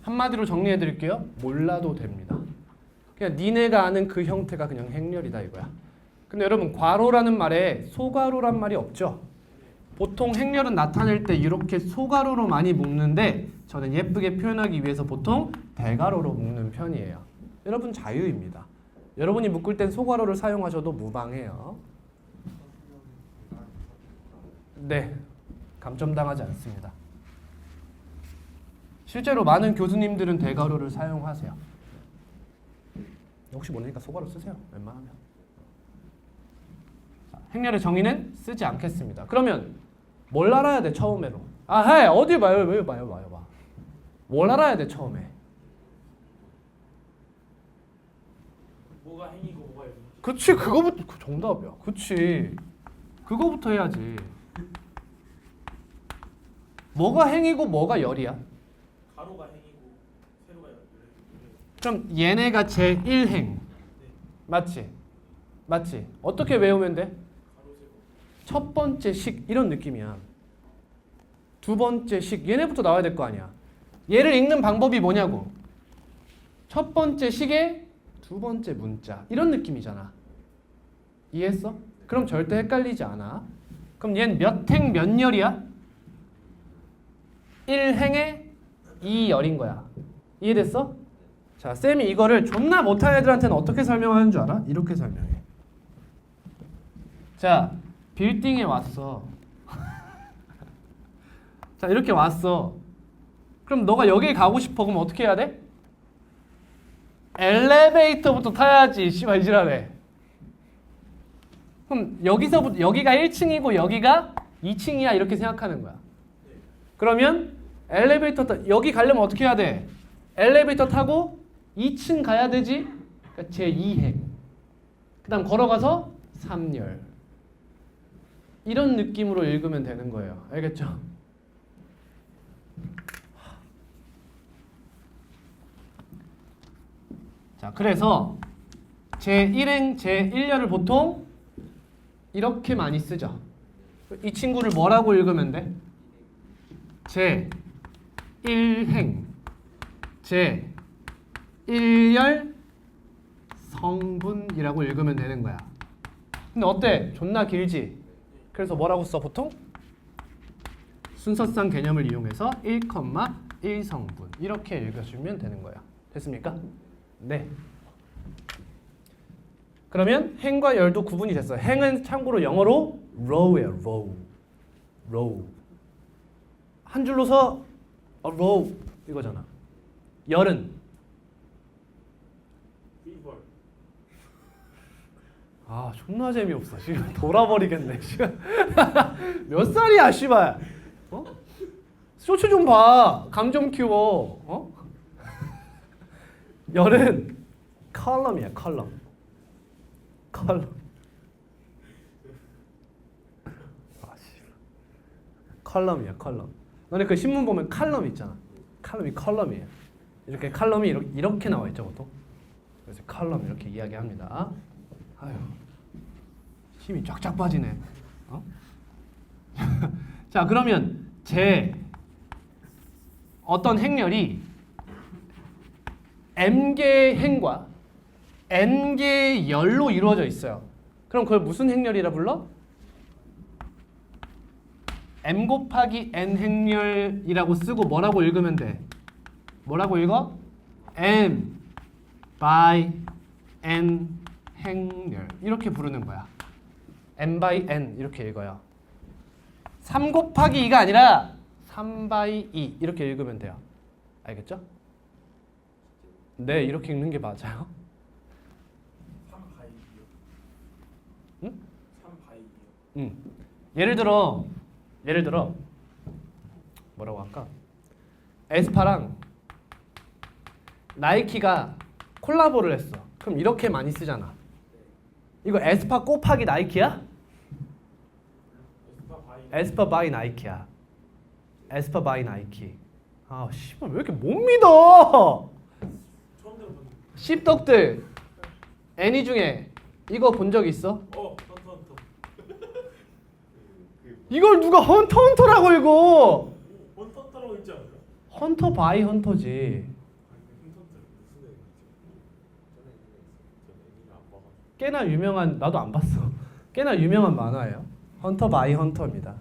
한마디로 정리해 드릴게요. 몰라도 됩니다. 그냥 니네가 아는 그 형태가 그냥 행렬이다 이거야. 근데 여러분 괄호라는 말에 소괄호란 말이 없죠. 보통 행렬은 나타낼 때 이렇게 소괄호로 많이 묶는데 저는 예쁘게 표현하기 위해서 보통 대괄호로 묶는 편이에요. 여러분 자유입니다. 여러분이 묶을 땐 소괄호를 사용하셔도 무방해요. 네, 감점당하지 않습니다. 실제로 많은 교수님들은 대괄호를 사용하세요. 혹시 모르니까 소괄호 쓰세요. 웬만하면. 자, 행렬의 정의는 쓰지 않겠습니다. 그러면 뭘 알아야 돼 처음에로? 어디 봐요? 왜 봐요? 봐. 뭘 알아야 돼 처음에? 뭐가 행이고 뭐가 열이지? 그치, 그거부터 그 정답이야. 그치, 그거부터 해야지. 뭐가 행이고 뭐가 열이야? 가로가 행이고 세로가 열. 그럼 얘네가 제1행 맞지? 어떻게 외우면 돼? 가로 세로. 첫 번째 식 이런 느낌이야. 두 번째 식 얘네부터 나와야 될 거 아니야. 얘를 읽는 방법이 뭐냐고. 첫 번째 식의 두 번째 문자 이런 느낌이잖아. 이해했어? 그럼 절대 헷갈리지 않아. 그럼 얘는 몇 행 몇 열이야? 1행에 2열인 거야. 이해됐어? 자, 쌤이 이거를 존나 못하는 애들한테는 어떻게 설명하는 줄 알아? 이렇게 설명해. 자, 빌딩에 왔어. 자, 이렇게 왔어. 그럼 너가 여기 가고 싶어. 그럼 어떻게 해야 돼? 엘리베이터부터 타야지. 씨발 이지랄해. 그럼 여기서부터 여기가 1층이고 여기가 2층이야 이렇게 생각하는 거야. 그러면 여기 가려면 어떻게 해야 돼? 엘리베이터 타고 2층 가야 되지? 그러니까 제2행. 그 다음 걸어가서 3열. 이런 느낌으로 읽으면 되는 거예요. 알겠죠? 자, 그래서 제1행, 제1열을 보통 이렇게 많이 쓰죠. 이 친구를 뭐라고 읽으면 돼? 제1행, 제1열 성분이라고 읽으면 되는 거야. 근데 어때? 존나 길지? 그래서 뭐라고 써 보통? 순서상 개념을 이용해서 1,1 성분 이렇게 읽어주면 되는 거야. 됐습니까? 네. 그러면 행과 열도 구분이 됐어요. 행은 참고로 영어로 row예요. row. 한 줄로 서 row 이거잖아. 열은 리벌. 존나 재미없어. 지금 돌아버리겠네. 지금 몇 살이야, 씨발? 쇼츠 좀 봐. 감 좀 키워. 열은 컬럼이야, 컬럼. 컬럼이야, 컬럼. 너네 그 신문 보면 칼럼 있잖아. 칼럼이 컬럼이에요. 이렇게 칼럼이 이렇게 나와 있죠, 보통. 그래서 칼럼 이렇게 이야기합니다. 아유, 힘이 쫙쫙 빠지네. 자, 그러면 어떤 행렬이 m개의 행과 n개의 열로 이루어져 있어요. 그럼 그걸 무슨 행렬이라 불러? m 곱하기 n 행렬이라고 쓰고 뭐라고 읽으면 돼? 뭐라고 읽어? m by n 행렬 이렇게 부르는 거야. n by n 이렇게 읽어요. 3 곱하기 2가 아니라 3 by 2 이렇게 읽으면 돼요. 알겠죠? 네, 이렇게 읽는 게 맞아요. 3 바이 2요. 응? 3 바이 2요. 예를 들어 뭐라고 할까? 에스파랑 나이키가 콜라보를 했어. 그럼 이렇게 많이 쓰잖아. 이거 에스파 곱하기 나이키야? 에스파 바이. 에스파 바이 나이키야. 에스파 바이 나이키. 아, 씨발 왜 이렇게 못 믿어? 처음 들어보는. 씹덕들 애니 중에 이거 본 적 있어? 헌터. 이걸 누가 헌터라고 읽어? 헌터라고 있지 않아요? 헌터 바이 헌터지. 헌터들 무슨 애인지. 저는 애니를 안 봐가지고. 꽤나 유명한, 나도 안 봤어. 꽤나 유명한 만화예요. 헌터 바이 헌터입니다.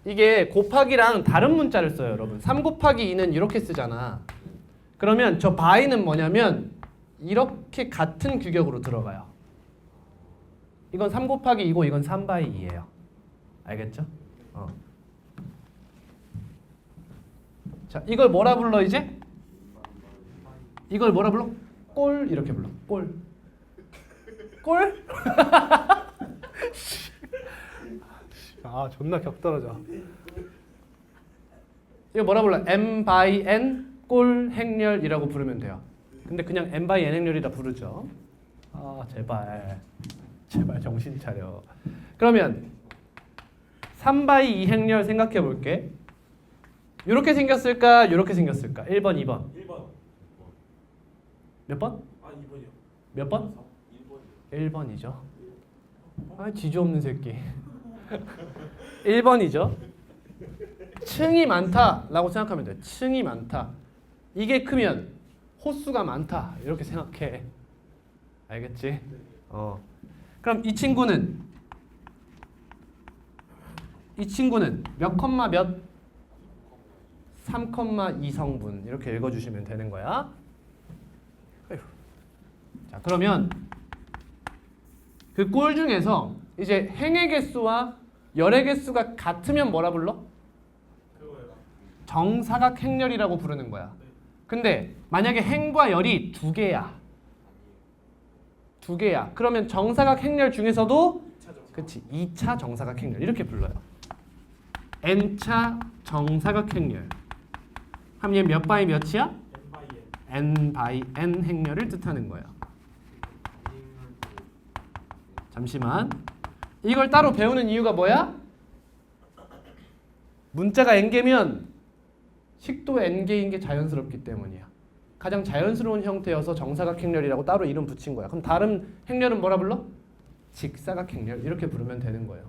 이게 곱하기랑 다른 문자를 써요, 여러분. 3 곱하기 2는 이렇게 쓰잖아. 그러면 저 바이는 뭐냐면 이렇게 같은 규격으로 들어가요. 이건 3 곱하기 2고 이건 3 바이 2예요. 알겠죠? 자, 이걸 뭐라 불러 이제? 이걸 뭐라 불러? 꼴 이렇게 불러. 꼴. 꼴? 아, 존나 격 떨어져. 이거 뭐라 불러? m by n 꼴 행렬이라고 부르면 돼요. 근데 그냥 m by n 행렬이라 부르죠. 아, 제발 정신 차려. 그러면 3 by 2 행렬 생각해 볼게. 이렇게 생겼을까? 이렇게 생겼을까? 1번, 2번. 1번. 몇 번? 아 2번이요. 몇 번? 1번이죠. 아, 지주 없는 새끼. 1번이죠. 층이 많다라고 생각하면 돼. 층이 많다. 이게 크면 호수가 많다. 이렇게 생각해. 알겠지? 그럼 이 친구는 몇 컴마 몇? 3,2 성분 이렇게 읽어주시면 되는 거야. 어휴. 자, 그러면 그 꼴 중에서 이제 행의 개수와 열의 개수가 같으면 뭐라 불러? 그거요. 정사각 행렬이라고 부르는 거야. 근데 만약에 행과 열이 두 개야. 그러면 정사각 행렬 중에서도 2차죠. 그치, 2차 정사각 행렬 이렇게 불러요. n차 정사각 행렬. 하면 얘 몇 바이 몇이야? n n 바이 n. 바이 n 행렬을 뜻하는 거예요. 잠시만. 이걸 따로 배우는 이유가 뭐야? 문자가 n개면 식도 n개인 게 자연스럽기 때문이야. 가장 자연스러운 형태여서 정사각 행렬이라고 따로 이름 붙인 거야. 그럼 다른 행렬은 뭐라 불러? 직사각 행렬 이렇게 부르면 되는 거예요.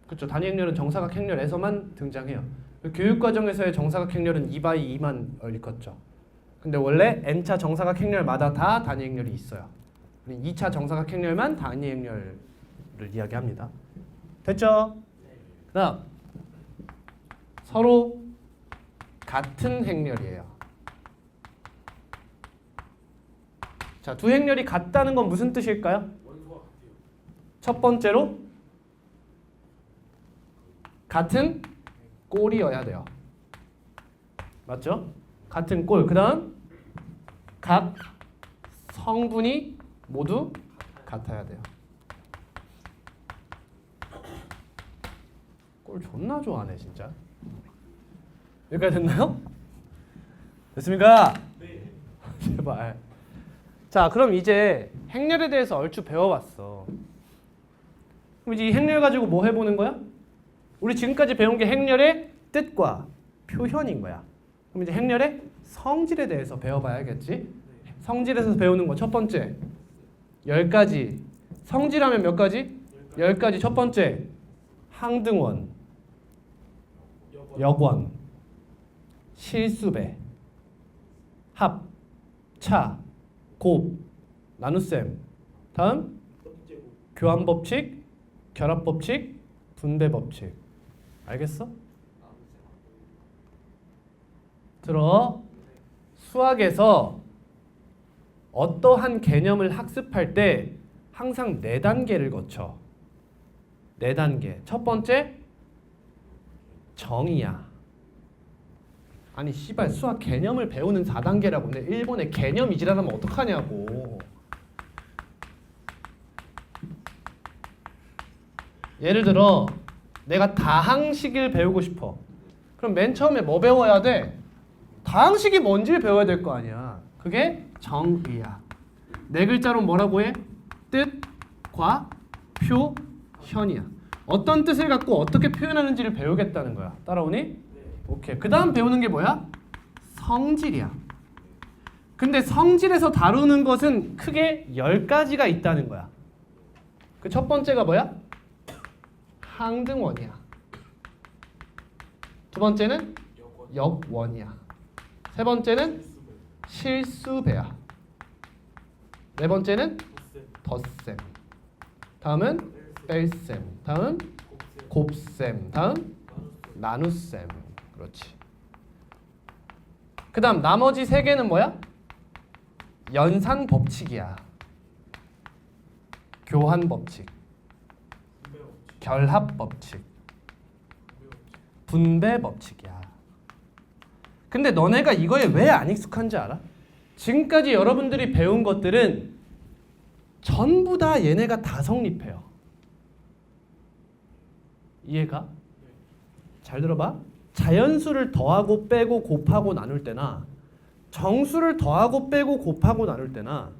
그렇죠. 단위 행렬은 정사각 행렬에서만 등장해요. 교육 과정에서의 정사각 행렬은 2 바이 2만 일컫죠. 근데 원래 n차 정사각 행렬마다 다 단위 행렬이 있어요. 2차 정사각 행렬만 단위 행렬을 이야기합니다. 됐죠? 그다음 서로 같은 행렬이에요. 자, 두 행렬이 같다는 건 무슨 뜻일까요? 원소가 같아요. 첫 번째로 같은 꼴이어야 돼요. 맞죠? 같은 꼴. 그 다음 각 성분이 모두 같아야 돼요. 꼴 존나 좋아하네 진짜. 여기까지 됐나요? 됐습니까? 네. 제발. 자, 그럼 이제 행렬에 대해서 얼추 배워봤어. 그럼 이제 이 행렬 가지고 뭐 해보는 거야? 우리 지금까지 배운 게 행렬의 뜻과 표현인 거야. 그럼 이제 행렬의 성질에 대해서 배워봐야겠지? 성질에서 배우는 거 첫 번째 10가지. 성질하면 몇 가지? 10가지. 첫 번째 항등원, 역원, 실수배, 합, 차, 곱, 나눗셈. 다음 교환법칙, 결합법칙, 분배법칙. 알겠어? 들어. 수학에서 어떠한 개념을 학습할 때 항상 4단계를 거쳐. 4단계. 첫 번째 정의야. 아니 씨발 수학 개념을 배우는 4단계라고. 근데 일본의 개념 이지랄하면 어떡하냐고. 예를 들어 내가 다항식을 배우고 싶어. 그럼 맨 처음에 뭐 배워야 돼? 다항식이 뭔지를 배워야 될 거 아니야. 그게 정의야. 4글자로 뭐라고 해? 뜻, 과, 표, 현이야. 어떤 뜻을 갖고 어떻게 표현하는지를 배우겠다는 거야. 따라오니? 네. 오케이. 그 다음 배우는 게 뭐야? 성질이야. 근데 성질에서 다루는 것은 크게 10가지가 있다는 거야. 그 첫 번째가 뭐야? 항등원이야. 두 번째는 역원이야. 세 번째는 실수배야. 네 번째는 덧셈. 다음은 뺄셈. 다음 곱셈. 다음 나눗셈. 그렇지. 그 다음 나머지 3개는 뭐야? 연산 법칙이야. 교환 법칙. 결합 법칙. 분배 법칙이야. 근데 너네가 이거에 왜 안 익숙한지 알아? 지금까지 여러분들이 배운 것들은 전부 다 얘네가 다 성립해요. 이해가? 잘 들어봐. 자연수를 더하고 빼고 곱하고 나눌 때나 정수를 더하고 빼고 곱하고 나눌 때나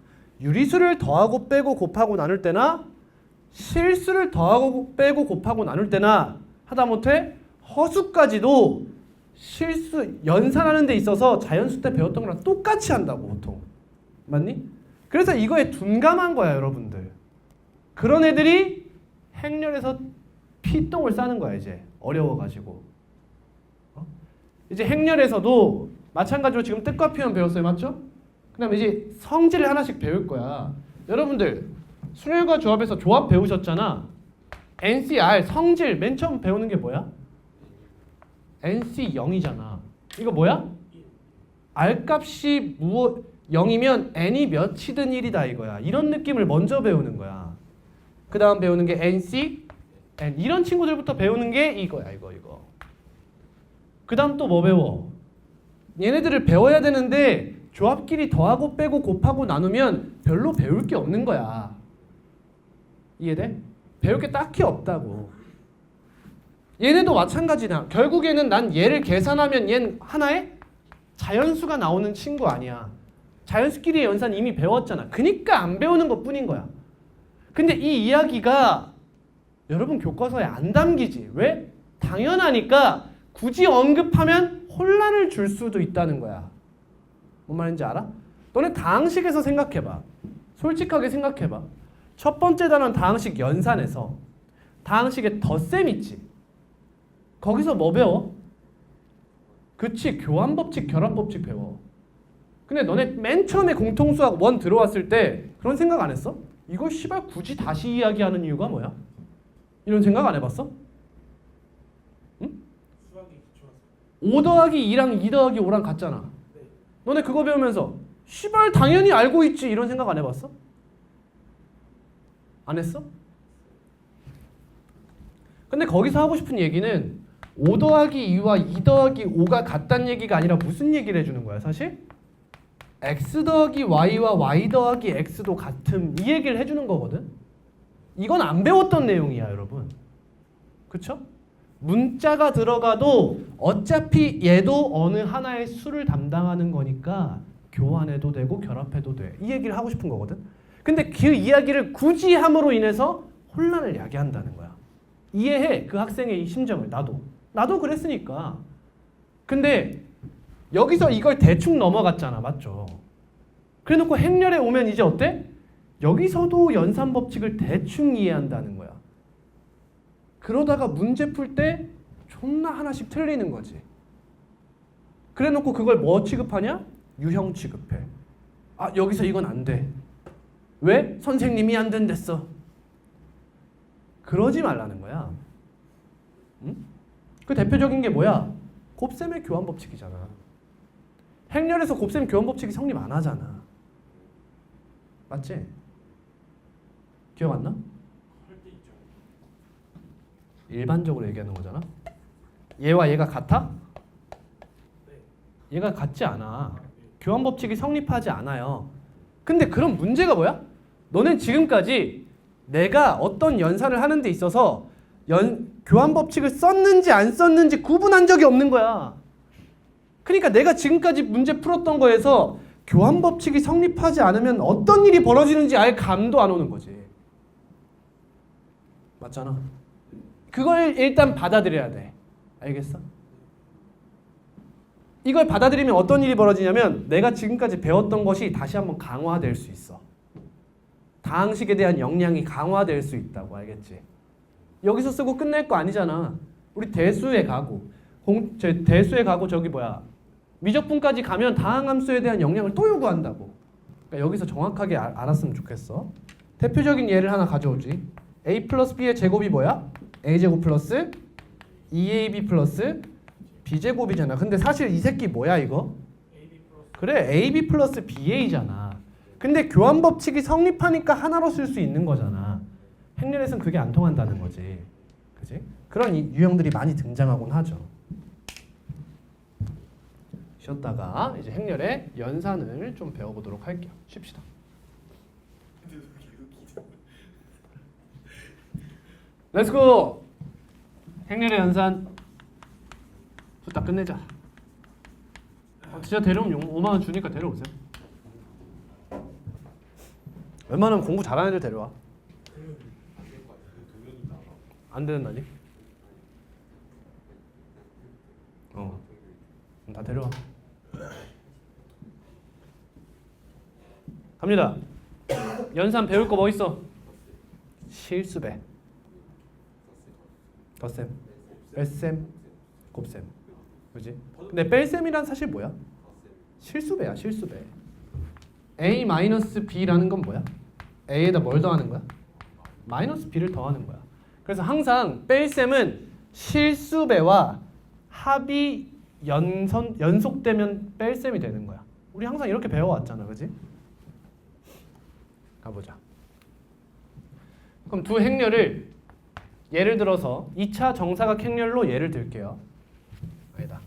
유리수를 더하고 빼고 곱하고 나눌 때나 실수를 더하고 빼고 곱하고 나눌 때나 하다못해 허수까지도 실수 연산하는 데 있어서 자연수 때 배웠던 거랑 똑같이 한다고 보통. 맞니? 그래서 이거에 둔감한 거야 여러분들. 그런 애들이 행렬에서 피똥을 싸는 거야 이제. 어려워가지고. 이제 행렬에서도 마찬가지로 지금 뜻과 표현 배웠어요. 맞죠? 그 다음에 이제 성질을 하나씩 배울 거야. 여러분들 순혈과 조합에서 조합 배우셨잖아. NCR 성질 맨 처음 배우는 게 뭐야? NC 0이잖아. 이거 뭐야? R값이 0이면 N이 몇이든 1이다 이거야. 이런 느낌을 먼저 배우는 거야. 그 다음 배우는 게 NC N. 이런 친구들부터 배우는 게 이거야. 이거. 그 다음 또 뭐 배워? 얘네들을 배워야 되는데 조합끼리 더하고 빼고 곱하고 나누면 별로 배울 게 없는 거야. 이해돼? 배울 게 딱히 없다고. 얘네도 마찬가지다. 결국에는 난 얘를 계산하면 얘는 하나의 자연수가 나오는 친구 아니야. 자연수끼리의 연산 이미 배웠잖아. 그니까 안 배우는 것 뿐인 거야. 근데 이 이야기가 여러분 교과서에 안 담기지. 왜? 당연하니까 굳이 언급하면 혼란을 줄 수도 있다는 거야. 뭔 말인지 알아? 너네 다항식에서 생각해봐. 솔직하게 생각해봐. 첫 번째 단원 다항식 연산에서 다항식에 덧셈 있지. 거기서 뭐 배워? 그치, 교환법칙, 결합법칙 배워. 근데 너네 맨 처음에 공통수학 1 들어왔을 때 그런 생각 안 했어? 이거 씨발 굳이 다시 이야기하는 이유가 뭐야? 이런 생각 안 해봤어? 응? 수학이 기초라서. 5 더하기 2랑 2 더하기 5랑 같잖아. 네. 너네 그거 배우면서 씨발 당연히 알고 있지 이런 생각 안 해봤어? 안 했어? 근데 거기서 하고 싶은 얘기는 5 더하기 2와 2 더하기 5가 같다는 얘기가 아니라 무슨 얘기를 해주는 거야 사실? x 더하기 y와 y 더하기 x도 같음 이 얘기를 해주는 거거든. 이건 안 배웠던 내용이야 여러분. 그쵸? 문자가 들어가도 어차피 얘도 어느 하나의 수를 담당하는 거니까 교환해도 되고 결합해도 돼. 이 얘기를 하고 싶은 거거든. 근데 그 이야기를 굳이 함으로 인해서 혼란을 야기한다는 거야. 이해해 그 학생의 이 심정을. 나도 그랬으니까. 근데 여기서 이걸 대충 넘어갔잖아. 맞죠? 그래놓고 행렬에 오면 이제 어때? 여기서도 연산법칙을 대충 이해한다는 거야. 그러다가 문제 풀 때 존나 하나씩 틀리는 거지. 그래놓고 그걸 뭐 취급하냐? 유형 취급해. 아 여기서 이건 안 돼. 왜? 선생님이 안 된댔어. 그러지 말라는 거야. 응? 그 대표적인 게 뭐야? 곱셈의 교환법칙이잖아. 행렬에서 곱셈 교환 법칙이 성립 안 하잖아. 맞지? 기억 안 나? 할때 있죠. 일반적으로 얘기하는 거잖아. 얘와 얘가 같아? 네. 얘가 같지 않아. 교환 법칙이 성립하지 않아요. 근데 그럼 문제가 뭐야? 너는 지금까지 내가 어떤 연산을 하는 데 있어서 교환 법칙을 썼는지 안 썼는지 구분한 적이 없는 거야. 그러니까 내가 지금까지 문제 풀었던 거에서 교환 법칙이 성립하지 않으면 어떤 일이 벌어지는지 알 감도 안 오는 거지. 맞잖아. 그걸 일단 받아들여야 돼. 알겠어? 이걸 받아들이면 어떤 일이 벌어지냐면 내가 지금까지 배웠던 것이 다시 한번 강화될 수 있어. 다항식에 대한 역량이 강화될 수 있다고. 알겠지? 여기서 쓰고 끝낼 거 아니잖아. 우리 대수에 가고 대수에 가고 저기 뭐야 미적분까지 가면 다항함수에 대한 역량을 또 요구한다고. 그러니까 여기서 정확하게 알았으면 좋겠어. 대표적인 예를 하나 가져오지. a 플러스 b의 제곱이 뭐야? a제곱 플러스 2ab 플러스 b제곱이잖아. 근데 사실 이 새끼 뭐야 이거? AB 플러스 그래 ab 플러스 ba잖아. 근데 교환 법칙이 성립하니까 하나로 쓸 수 있는 거잖아. 행렬에서는 그게 안 통한다는 거지. 그지? 그런 유형들이 많이 등장하곤 하죠. 쉬었다가 이제 행렬의 연산을 좀 배워보도록 할게요. 쉽시다. 근데 왜 이렇게 웃기죠? 렛츠고! 행렬의 연산 후딱 끝내자. 진짜 데려오면 5만 원 주니까 데려오세요. 웬만하면 공부 잘하는 애들 데려와. 안 되는다니? 그럼 다 데려와. 갑니다. 연산 배울 거 뭐 있어? 실수배, 덧셈, 뺄셈, 곱셈. 그지? 근데 뺄셈이란 사실 뭐야? 실수배야, 실수배. a-b라는 건 뭐야? a에다 뭘 더하는 거야? 마이너스 b를 더하는 거야. 그래서 항상 뺄셈은 실수배와 합이 연속되면 뺄셈이 되는 거야. 우리 항상 이렇게 배워왔잖아, 그지? 가보자. 그럼 두 행렬을 예를 들어서 2차 정사각 행렬로 예를 들게요. 아니다.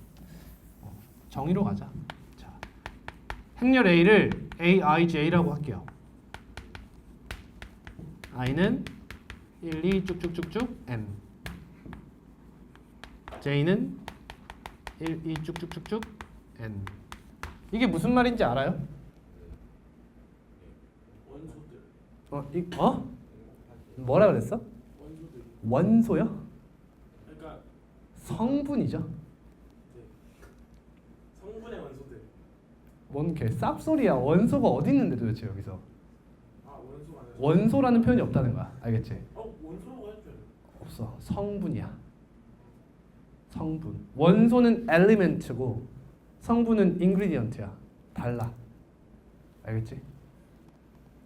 정의로 가자. 자, 행렬 A를 AIJ라고 할게요. I는 1, 2 쭉쭉쭉쭉 M. J는 1, 2 쭉쭉쭉쭉 N. 이게 무슨 말인지 알아요? 원소들. 뭐라 그랬어? 원소들. 원소요? 그러니까 성분이죠. 네. 성분의 원소들. 뭔 개 쌉소리야. 원소가 어디 있는데 도대체 여기서? 아 원소가 아니라. 원소라는 표현이 없다는 거야. 알겠지? 원소라고 했죠. 없어. 성분이야. 성분. 원소는 element고 성분은 ingredient야. 달라. 알겠지?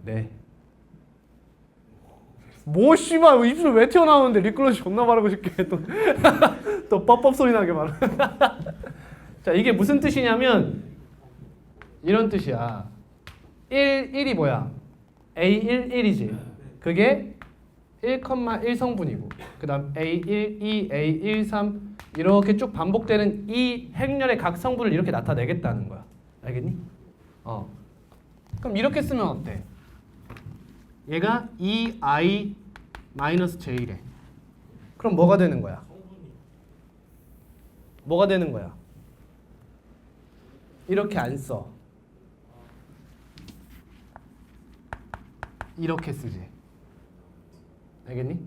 네. 뭐 씨발 입술 왜 튀어나오는데 립글로즈 존나 바르고 싶게 또 뻑뻑 소리 나게 말하. 자, 이게 무슨 뜻이냐면 이런 뜻이야. 1이 뭐야? A1, 1이지. 그게 1,1 성분이고 그 다음 A1, 2, A1, 3 이렇게 쭉 반복되는 이 행렬의 각 성분을 이렇게 나타내겠다는 거야. 알겠니? 그럼 이렇게 쓰면 어때? 얘가 2i-j래. 그럼 뭐가 되는 거야? 성분이. 뭐가 되는 거야? 이렇게 안 써. 이렇게 쓰지. 알겠니?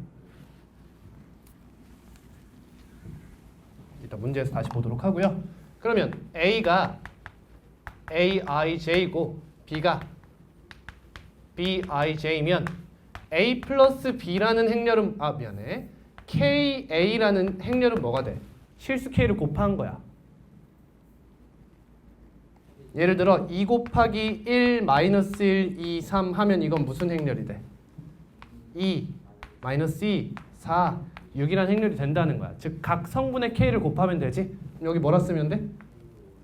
일단 문제에서 다시 보도록 하고요. 그러면 A가 AIJ고 B가 BIJ면 A 플러스 B라는 행렬은 미안해. KA라는 행렬은 뭐가 돼? 실수 K를 곱한 거야. 예를 들어 2 곱하기 1 마이너스 1, 2, 3 하면 이건 무슨 행렬이 돼? 2 마이너스 2, 4, 6이라는 행렬이 된다는 거야. 즉 각 성분의 K를 곱하면 되지. 여기 뭐라 쓰면 돼?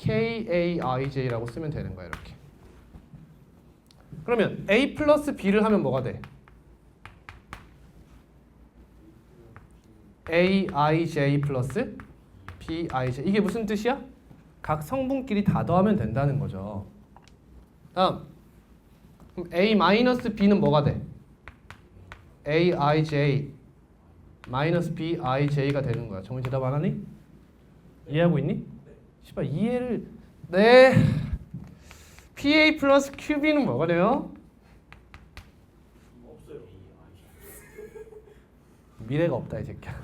KAIJ라고 쓰면 되는 거야 이렇게. 그러면 A 플러스 B를 하면 뭐가 돼? AIJ 플러스 BIJ. 이게 무슨 뜻이야? 각 성분끼리 다 더하면 된다는 거죠. 다음 그럼 A 마이너스 B는 뭐가 돼? AIJ 마이너스 BIJ가 되는 거야. 정말 대답 안 하니? 이해하고 있니? 씨발 이해를 네. PA 플러스 QB는 뭐가 돼요? 없어요. 미래가 없다 이 새끼야.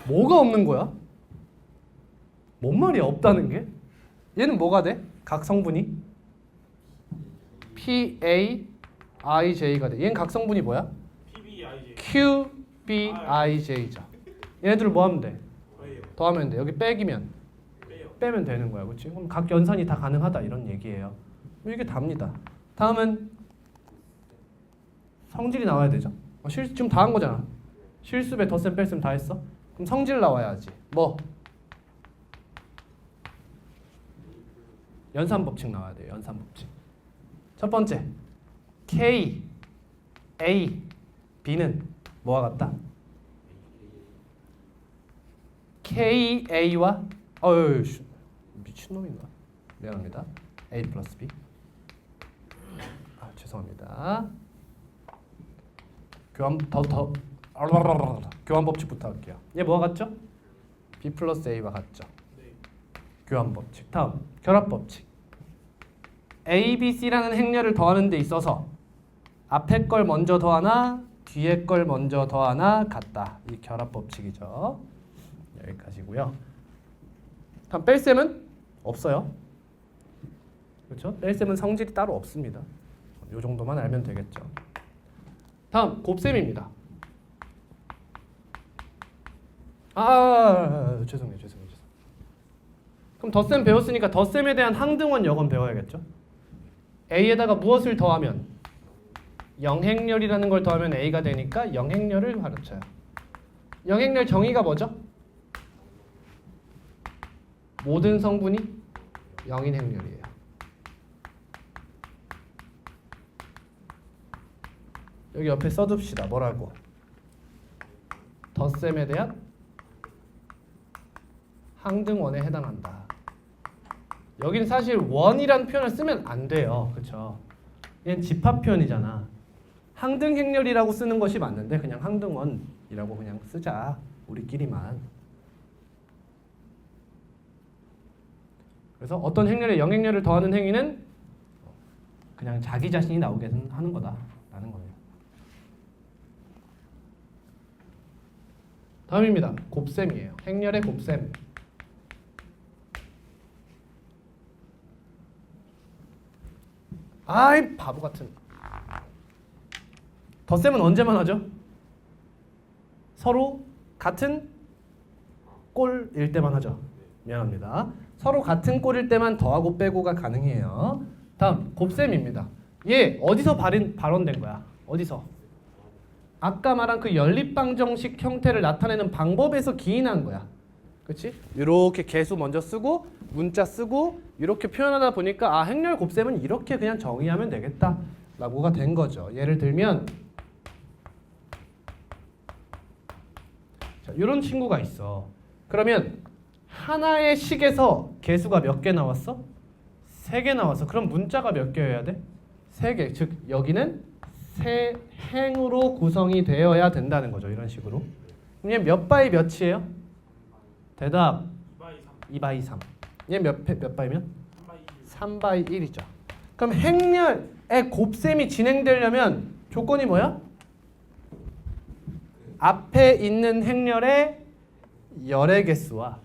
뭐가 없는 거야? 뭔 말이야 없다는 게? 얘는 뭐가 돼? 각 성분이? PAIJ가 돼. 얘는 각 성분이 뭐야? PBIJ. QBIJ죠. 얘네들을 뭐 하면 돼? 왜요? 더하면 돼. 여기 빼기면 빼요. 빼면 되는 거야. 그렇지? 그럼 각 연산이 다 가능하다 이런 얘기예요. 이게 답니다. 다음은 성질이 나와야 되죠. 지금 다 한 거잖아. 실수배 덧셈 뺄셈 다 했어. 그럼 성질 나와야지. 뭐? 연산 법칙 나와야 돼요. 연산 법칙. 첫 번째 K, A, B는 뭐와 같다? K, A와 미친놈인가? 미안합니다. A 플러스 B. 죄송합니다. 교환 법칙부터 할게요. 얘 뭐와 같죠? B 플러스 A와 같죠? 네. 교환 법칙. 다음 결합 법칙. A, B, C라는 행렬을 더하는 데 있어서 앞에 걸 먼저 더하나 뒤에 걸 먼저 더하나 같다. 이 결합 법칙이죠. 여기까지고요. 다음 뺄셈은 없어요. 그렇죠? 뺄셈은 성질이 따로 없습니다. 이 정도만 알면 되겠죠. 다음 곱셈입니다. 죄송해요. 그럼 덧셈 배웠으니까 덧셈에 대한 항등원 역은 배워야겠죠. A에다가 무엇을 더하면 영행렬이라는 걸 더하면 A가 되니까 영행렬을 가르쳐요. 영행렬 정의가 뭐죠? 모든 성분이 영인 행렬이에요. 여기 옆에 써둡시다. 뭐라고? 덧셈에 대한 항등원에 해당한다. 여기는 사실 원이란 표현을 쓰면 안 돼요. 그렇죠? 얘는 집합 표현이잖아. 항등 행렬이라고 쓰는 것이 맞는데 그냥 항등원이라고 그냥 쓰자. 우리끼리만. 그래서 어떤 행렬에 영행렬을 더하는 행위는 그냥 자기 자신이 나오게 하는 거다라는 거예요. 다음입니다. 곱셈이에요. 행렬의 곱셈. 아이 바보 같은. 덧셈은 언제만 하죠? 서로 같은 꼴일 때만 하죠. 미안합니다. 서로 같은 꼴일 때만 더하고 빼고가 가능해요. 다음 곱셈입니다. 얘 어디서 발원된 거야? 어디서? 아까 말한 그 연립방정식 형태를 나타내는 방법에서 기인한 거야. 그렇지? 이렇게 개수 먼저 쓰고 문자 쓰고 이렇게 표현하다 보니까 행렬 곱셈은 이렇게 그냥 정의하면 되겠다 라고가 된 거죠. 예를 들면 자, 이런 친구가 있어. 그러면 하나의 식에서 개수가 몇 개 나왔어? 3개 나왔어. 그럼 문자가 몇 개여야 돼? 3개. 즉 여기는 세 행으로 구성이 되어야 된다는 거죠. 이런 식으로. 그럼 얘 몇 바이 몇이에요? 대답 2바이 3. 얘 몇 바이면? 3바이 1이죠. 그럼 행렬의 곱셈이 진행되려면 조건이 뭐야? 앞에 있는 행렬의 열의 개수와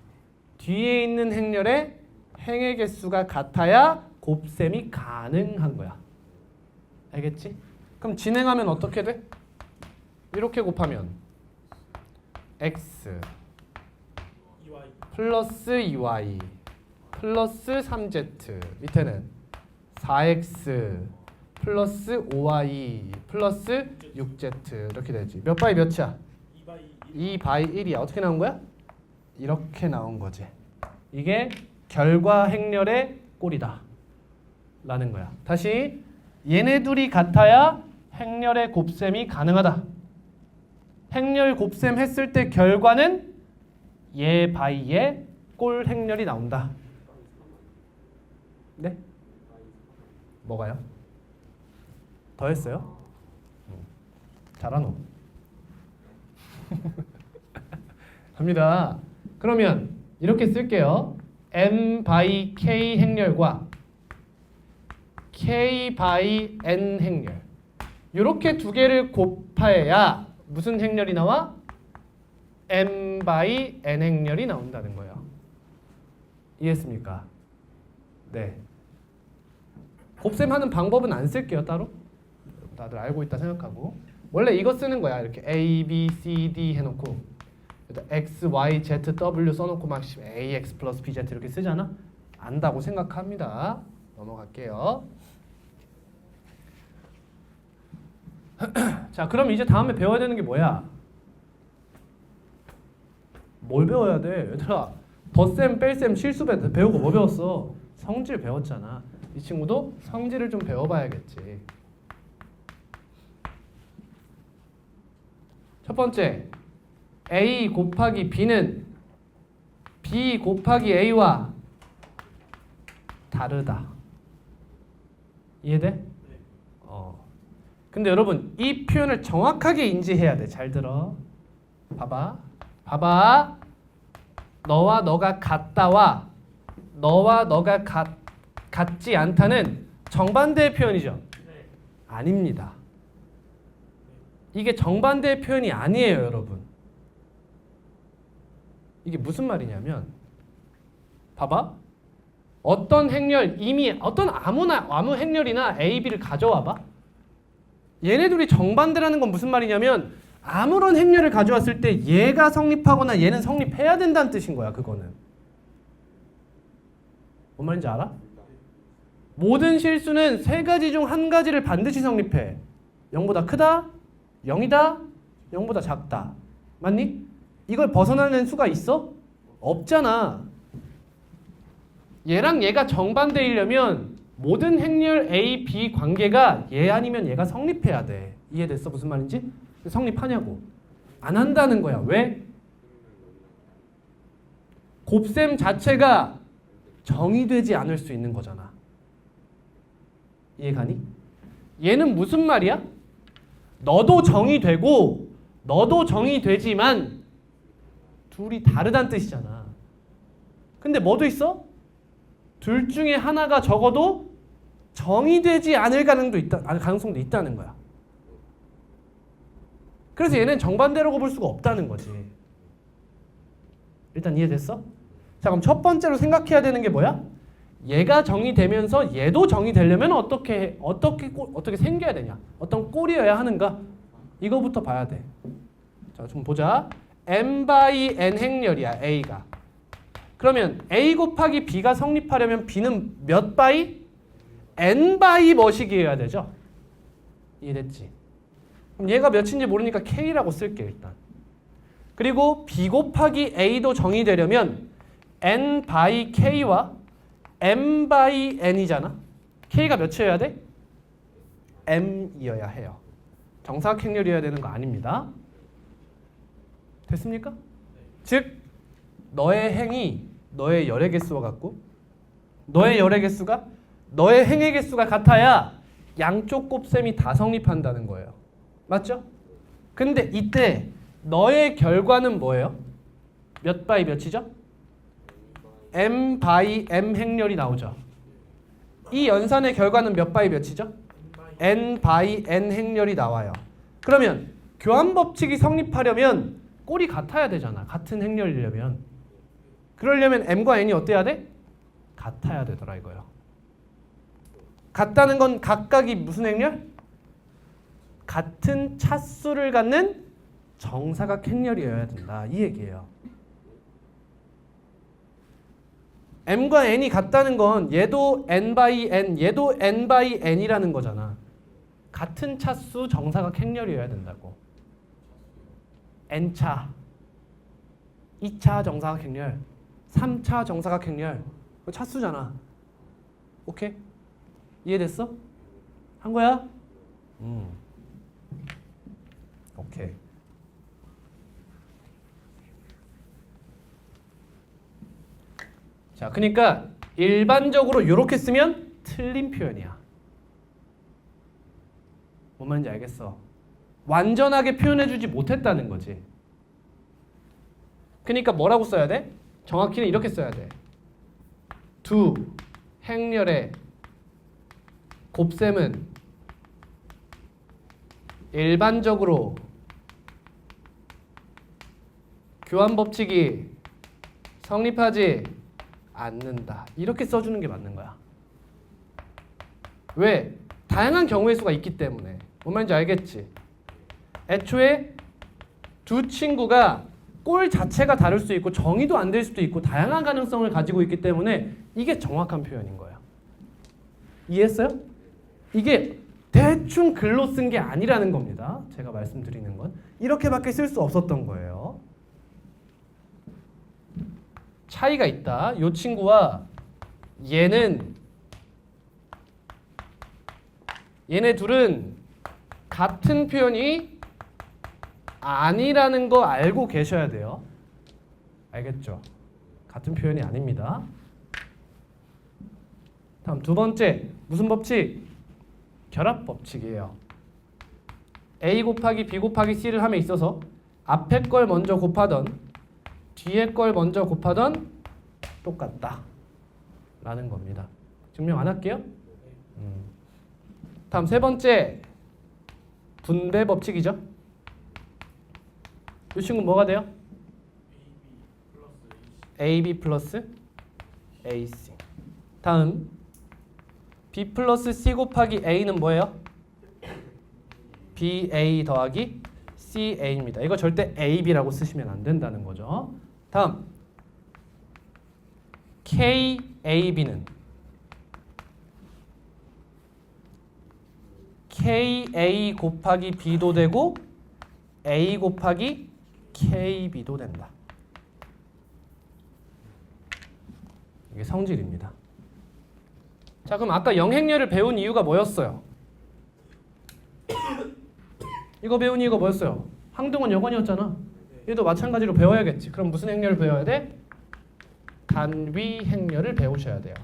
뒤에 있는 행렬의 행의 개수가 같아야 곱셈이 가능한 거야. 알겠지? 그럼 진행하면 어떻게 돼? 이렇게 곱하면 x 플러스 2y 플러스 3z 밑에는 4x 플러스 5y 플러스 6z 이렇게 되지. 몇 바이 몇이야? 2바이 1이야. 어떻게 나온 거야? 이렇게 나온 거지. 이게 결과 행렬의 꼴이다 라는 거야. 다시 얘네 둘이 같아야 행렬의 곱셈이 가능하다. 행렬 곱셈 했을 때 결과는 얘 바이 얘 꼴 행렬이 나온다. 네? 뭐가요? 더 했어요? 잘하노. 갑니다. 그러면 이렇게 쓸게요. m 바이 k 행렬과 k 바이 n 행렬 이렇게 두 개를 곱해야 무슨 행렬이 나와? m 바이 n 행렬이 나온다는 거예요. 이해했습니까? 네. 곱셈하는 방법은 안 쓸게요 따로. 다들 알고 있다 생각하고 원래 이거 쓰는 거야. 이렇게 A, B, C, D 해놓고 X, Y, Z, W 써놓고 막 AX 플러스 BZ 이렇게 쓰잖아. 안다고 생각합니다. 넘어갈게요. 자, 그럼 이제 다음에 배워야 되는 게 뭐야? 뭘 배워야 돼? 얘들아, 덧셈, 뺄셈, 실수배 배우고 뭐 배웠어? 성질 배웠잖아. 이 친구도 성질을 좀 배워봐야겠지. 첫 번째, A 곱하기 B는 B 곱하기 A와 다르다. 이해돼? 근데 여러분 이 표현을 정확하게 인지해야 돼. 잘 들어. 봐봐. 너와 너가 같다와 너와 너가 같지 않다는 정반대의 표현이죠? 아닙니다. 이게 정반대의 표현이 아니에요, 여러분. 이게 무슨 말이냐면 봐봐. 어떤 행렬 이미 어떤 아무 행렬이나 A, B를 가져와 봐. 얘네 둘이 정반대라는 건 무슨 말이냐면 아무런 행렬을 가져왔을 때 얘가 성립하거나 얘는 성립해야 된다는 뜻인 거야. 그거는 뭔 말인지 알아? 모든 실수는 세 가지 중 한 가지를 반드시 성립해. 0보다 크다, 0이다, 0보다 작다. 맞니? 이걸 벗어나는 수가 있어? 없잖아. 얘랑 얘가 정반대이려면 모든 행렬 A, B 관계가 얘 아니면 얘가 성립해야 돼. 이해됐어? 무슨 말인지? 성립하냐고. 안 한다는 거야. 왜? 곱셈 자체가 정의되지 않을 수 있는 거잖아. 이해가니? 얘는 무슨 말이야? 너도 정의되고 너도 정의되지만 둘이 다르다는 뜻이잖아. 근데 뭐도 있어? 둘 중에 하나가 적어도 정의되지 않을 가능성도 있다는 거야. 그래서 얘는 정반대라고 볼 수가 없다는 거지. 일단 이해됐어? 자, 그럼 첫 번째로 생각해야 되는 게 뭐야? 얘가 정의되면서 얘도 정의되려면 어떻게 생겨야 되냐? 어떤 꼴이어야 하는가? 이거부터 봐야 돼. 자, 좀 보자. m 바이 n 행렬이야, A가. 그러면 A 곱하기 B가 성립하려면 B는 몇 바이? n 바이 뭐식이어야 되죠? 이해됐지? 그럼 얘가 몇인지 모르니까 K라고 쓸게 일단. 그리고 B 곱하기 A도 정의되려면 n 바이 K와 m 바이 n이잖아. K가 몇이어야 돼? m이어야 해요. 정사각행렬이어야 되는 거 아닙니다. 됐습니까? 즉 너의 행이 너의 열의 개수와 같고 너의 열의 개수가 너의 행의 개수가 같아야 양쪽 곱셈이 다 성립한다는 거예요. 맞죠? 근데 이때 너의 결과는 뭐예요? 몇 바이 몇이죠? m 바이 m 행렬이 나오죠. 이 연산의 결과는 몇 바이 몇이죠? n 바이 n 행렬이 나와요. 그러면 교환 법칙이 성립하려면 꼴이 같아야 되잖아. 같은 행렬이려면. 그러려면 m과 n이 어때야 돼? 같아야 되더라 이거요. 같다는 건 각각이 무슨 행렬? 같은 차수를 갖는 정사각 행렬이어야 된다. 이 얘기예요. m과 n이 같다는 건 얘도 n 바이 n, 얘도 n 바이 n이라는 거잖아. 같은 차수 정사각 행렬이어야 된다고. n차, 2차 정사각 행렬, 3차 정사각 행렬, 그거 차수잖아. 오케이? 이해됐어? 한 거야? 오케이. 자, 그러니까 일반적으로 이렇게 쓰면 틀린 표현이야. 뭔 말인지 알겠어? 완전하게 표현해주지 못했다는 거지. 그러니까 뭐라고 써야 돼? 정확히는 이렇게 써야 돼. 두 행렬의 곱셈은 일반적으로 교환 법칙이 성립하지 않는다. 이렇게 써주는 게 맞는 거야. 왜? 다양한 경우의 수가 있기 때문에. 뭔 말인지 알겠지? 애초에 두 친구가 꼴 자체가 다를 수 있고 정의도 안 될 수도 있고 다양한 가능성을 가지고 있기 때문에 이게 정확한 표현인 거야. 이해했어요? 이게 대충 글로 쓴 게 아니라는 겁니다. 제가 말씀드리는 건 이렇게밖에 쓸 수 없었던 거예요. 차이가 있다. 이 친구와 얘네 둘은 같은 표현이 아니라는 거 알고 계셔야 돼요. 알겠죠? 같은 표현이 아닙니다. 다음 두 번째 무슨 법칙? 결합 법칙이에요. A 곱하기 B 곱하기 C를 함에 있어서 앞에 걸 먼저 곱하던 뒤에 걸 먼저 곱하던 똑같다 라는 겁니다. 증명 안 할게요. 다음 세 번째 분배 법칙이죠. 이 친구 뭐가 돼요? AB 플러스 AC. 다음 B 플러스 C 곱하기 A는 뭐예요? BA 더하기 CA입니다. 이거 절대 AB라고 쓰시면 안 된다는 거죠. 다음 KAB는 KA 곱하기 B도 되고 A 곱하기 KB도 된다. 이게 성질입니다. 자, 그럼 아까 영행렬을 배운 이유가 뭐였어요? 이거 배운 이유가 뭐였어요? 항등원 여건이었잖아. 얘도 마찬가지로 배워야겠지. 그럼 무슨 행렬을 배워야 돼? 단위 행렬을 배우셔야 돼요.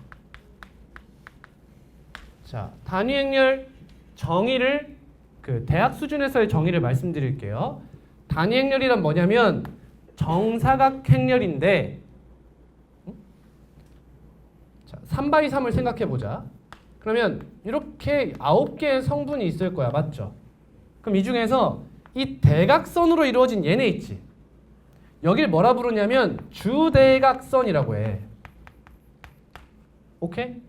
자, 단위 행렬 정의를 대학 수준에서의 정의를 말씀드릴게요. 단위 행렬이란 뭐냐면 정사각 행렬인데, 자, 3x3을 생각해 보자. 그러면 이렇게 9개의 성분이 있을 거야. 맞죠? 그럼 이 중에서 이 대각선으로 이루어진 얘네 있지. 여길 뭐라 부르냐면 주대각선이라고 해. 오케이?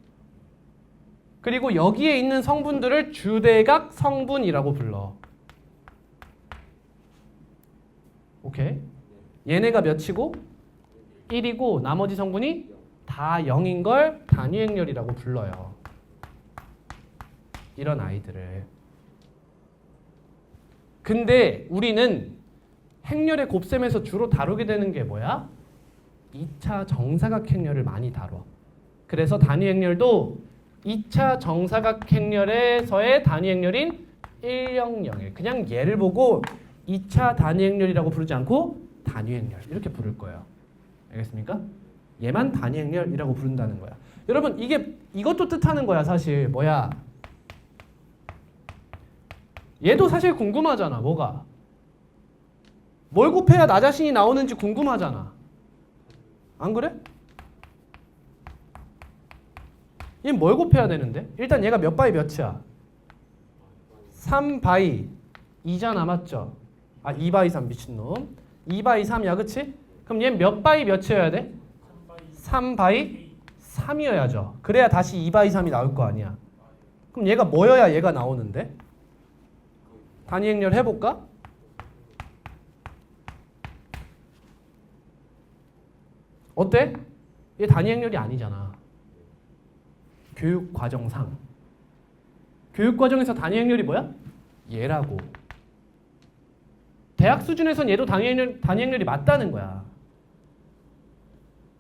그리고 여기에 있는 성분들을 주대각 성분이라고 불러. 오케이? 얘네가 몇이고 1이고 나머지 성분이 다 0인 걸 단위행렬이라고 불러요. 이런 아이들을. 근데 우리는 행렬의 곱셈에서 주로 다루게 되는 게 뭐야? 2차 정사각 행렬을 많이 다뤄. 그래서 단위 행렬도 2차 정사각 행렬에서의 단위 행렬인 10001. 그냥 얘를 보고 2차 단위 행렬이라고 부르지 않고 단위 행렬 이렇게 부를 거예요. 알겠습니까? 얘만 단위 행렬이라고 부른다는 거야. 여러분 이것도 뜻하는 거야. 사실 뭐야? 얘도 사실 궁금하잖아. 뭐가? 뭘 곱해야 나 자신이 나오는지 궁금하잖아. 안 그래? 얘는 뭘 곱해야 되는데? 일단 얘가 몇 바이 몇이야? 3바이 2잖아. 맞죠? 2바이 3 미친놈. 2바이 3이야. 그치? 그럼 얘는 몇 바이 몇이어야 돼? 3바이 3이어야죠. 그래야 다시 2바이 3이 나올 거 아니야. 그럼 얘가 뭐여야 얘가 나오는데? 단위 행렬 해볼까? 어때? 얘 단위 행렬이 아니잖아. 교육과정상. 교육과정에서 단위 행렬이 뭐야? 얘라고. 대학 수준에선 얘도 단위 행렬이 맞다는 거야.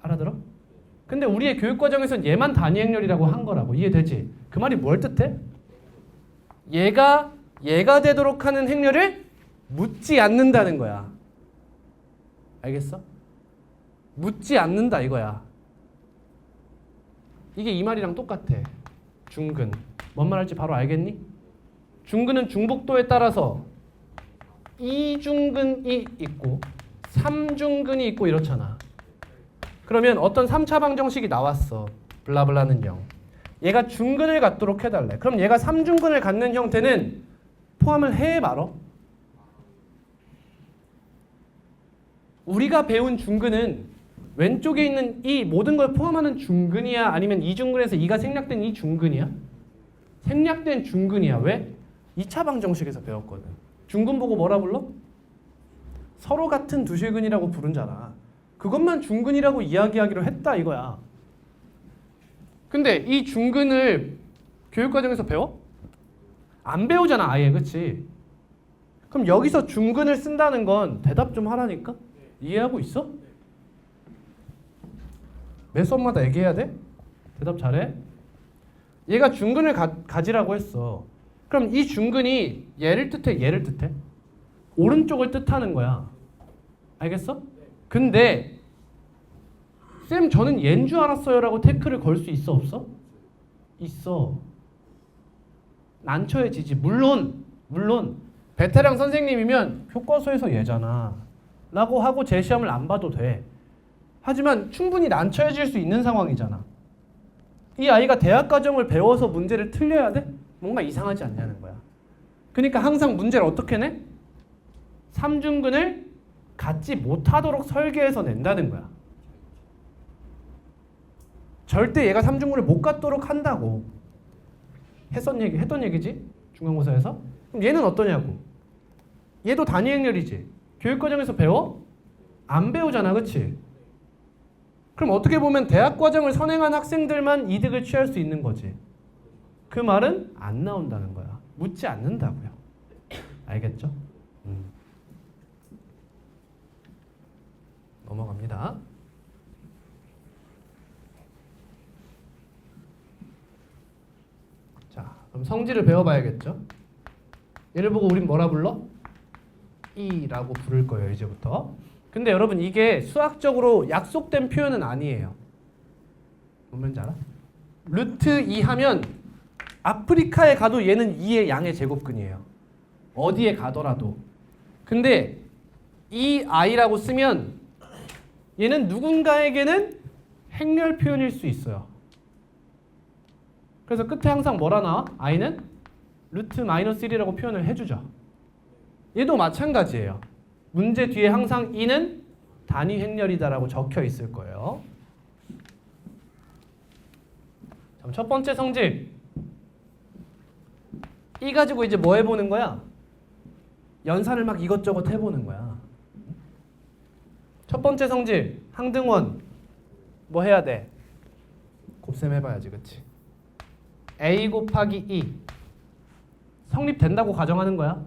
알아들어? 근데 우리의 교육 과정에서는 얘만 단위 행렬이라고 한 거라고. 이해되지? 그 말이 뭘 뜻해? 얘가 되도록 하는 행렬을 묻지 않는다는 거야. 알겠어? 묻지 않는다 이거야. 이게 이 말이랑 똑같아. 중근. 뭔 말할지 바로 알겠니? 중근은 중복도에 따라서 2중근이 있고 3중근이 있고 이렇잖아. 그러면 어떤 3차 방정식이 나왔어. 블라블라는 0. 얘가 중근을 갖도록 해달래. 그럼 얘가 3중근을 갖는 형태는 포함을 해 말어? 우리가 배운 중근은 왼쪽에 있는 이 모든 걸 포함하는 중근이야? 아니면 이 중근에서 2가 생략된 이 중근이야? 생략된 중근이야. 왜? 2차 방정식에서 배웠거든. 중근 보고 뭐라 불러? 서로 같은 두실근이라고 부른잖아. 그것만 중근이라고 이야기하기로 했다 이거야. 근데 이 중근을 교육과정에서 배워? 안 배우잖아 아예. 그치? 그럼 여기서 중근을 쓴다는 건 대답 좀 하라니까? 이해하고 있어? 매 수업마다 얘기해야 돼? 대답 잘해? 얘가 중근을 가지라고 했어. 그럼 이 중근이 얘를 뜻해? 얘를 뜻해? 오른쪽을 뜻하는 거야. 알겠어? 근데 쌤 저는 얘인 줄 알았어요 라고 태클을 걸 수 있어 없어? 있어. 안 쳐야지지. 물론 베테랑 선생님이면 교과서에서 얘잖아 라고 하고 제 시험을 안 봐도 돼. 하지만 충분히 난처해질 수 있는 상황이잖아. 이 아이가 대학 과정을 배워서 문제를 틀려야 돼? 뭔가 이상하지 않냐는 거야. 그러니까 항상 문제를 어떻게 내? 3중근을 갖지 못하도록 설계해서 낸다는 거야. 절대 얘가 3중근을 못 갖도록 한다고 했던 얘기지? 중간고사에서. 그럼 얘는 어떠냐고. 얘도 단위 행렬이지. 교육과정에서 배워? 안 배우잖아. 그치? 그럼 어떻게 보면 대학 과정을 선행한 학생들만 이득을 취할 수 있는 거지. 그 말은 안 나온다는 거야. 묻지 않는다고요. 알겠죠? 넘어갑니다. 자, 그럼 성질을 배워봐야겠죠? 얘를 보고 우린 뭐라 불러? E라고 부를 거예요, 이제부터. 근데 여러분 이게 수학적으로 약속된 표현은 아니에요. 뭔지 알아? 루트 2 하면 아프리카에 가도 얘는 2의 양의 제곱근이에요. 어디에 가더라도. 근데 이 i라고 쓰면 얘는 누군가에게는 행렬 표현일 수 있어요. 그래서 끝에 항상 뭐라 나와? i는 루트 마이너스 1이라고 표현을 해주죠. 얘도 마찬가지예요. 문제 뒤에 항상 이는 단위 행렬이다라고 적혀 있을 거예요. 첫 번째 성질. 이 가지고 이제 뭐 해보는 거야? 연산을 막 이것저것 해보는 거야. 첫 번째 성질. 항등원. 뭐 해야 돼? 곱셈 해봐야지. 그치? a 곱하기 2. 성립된다고 가정하는 거야.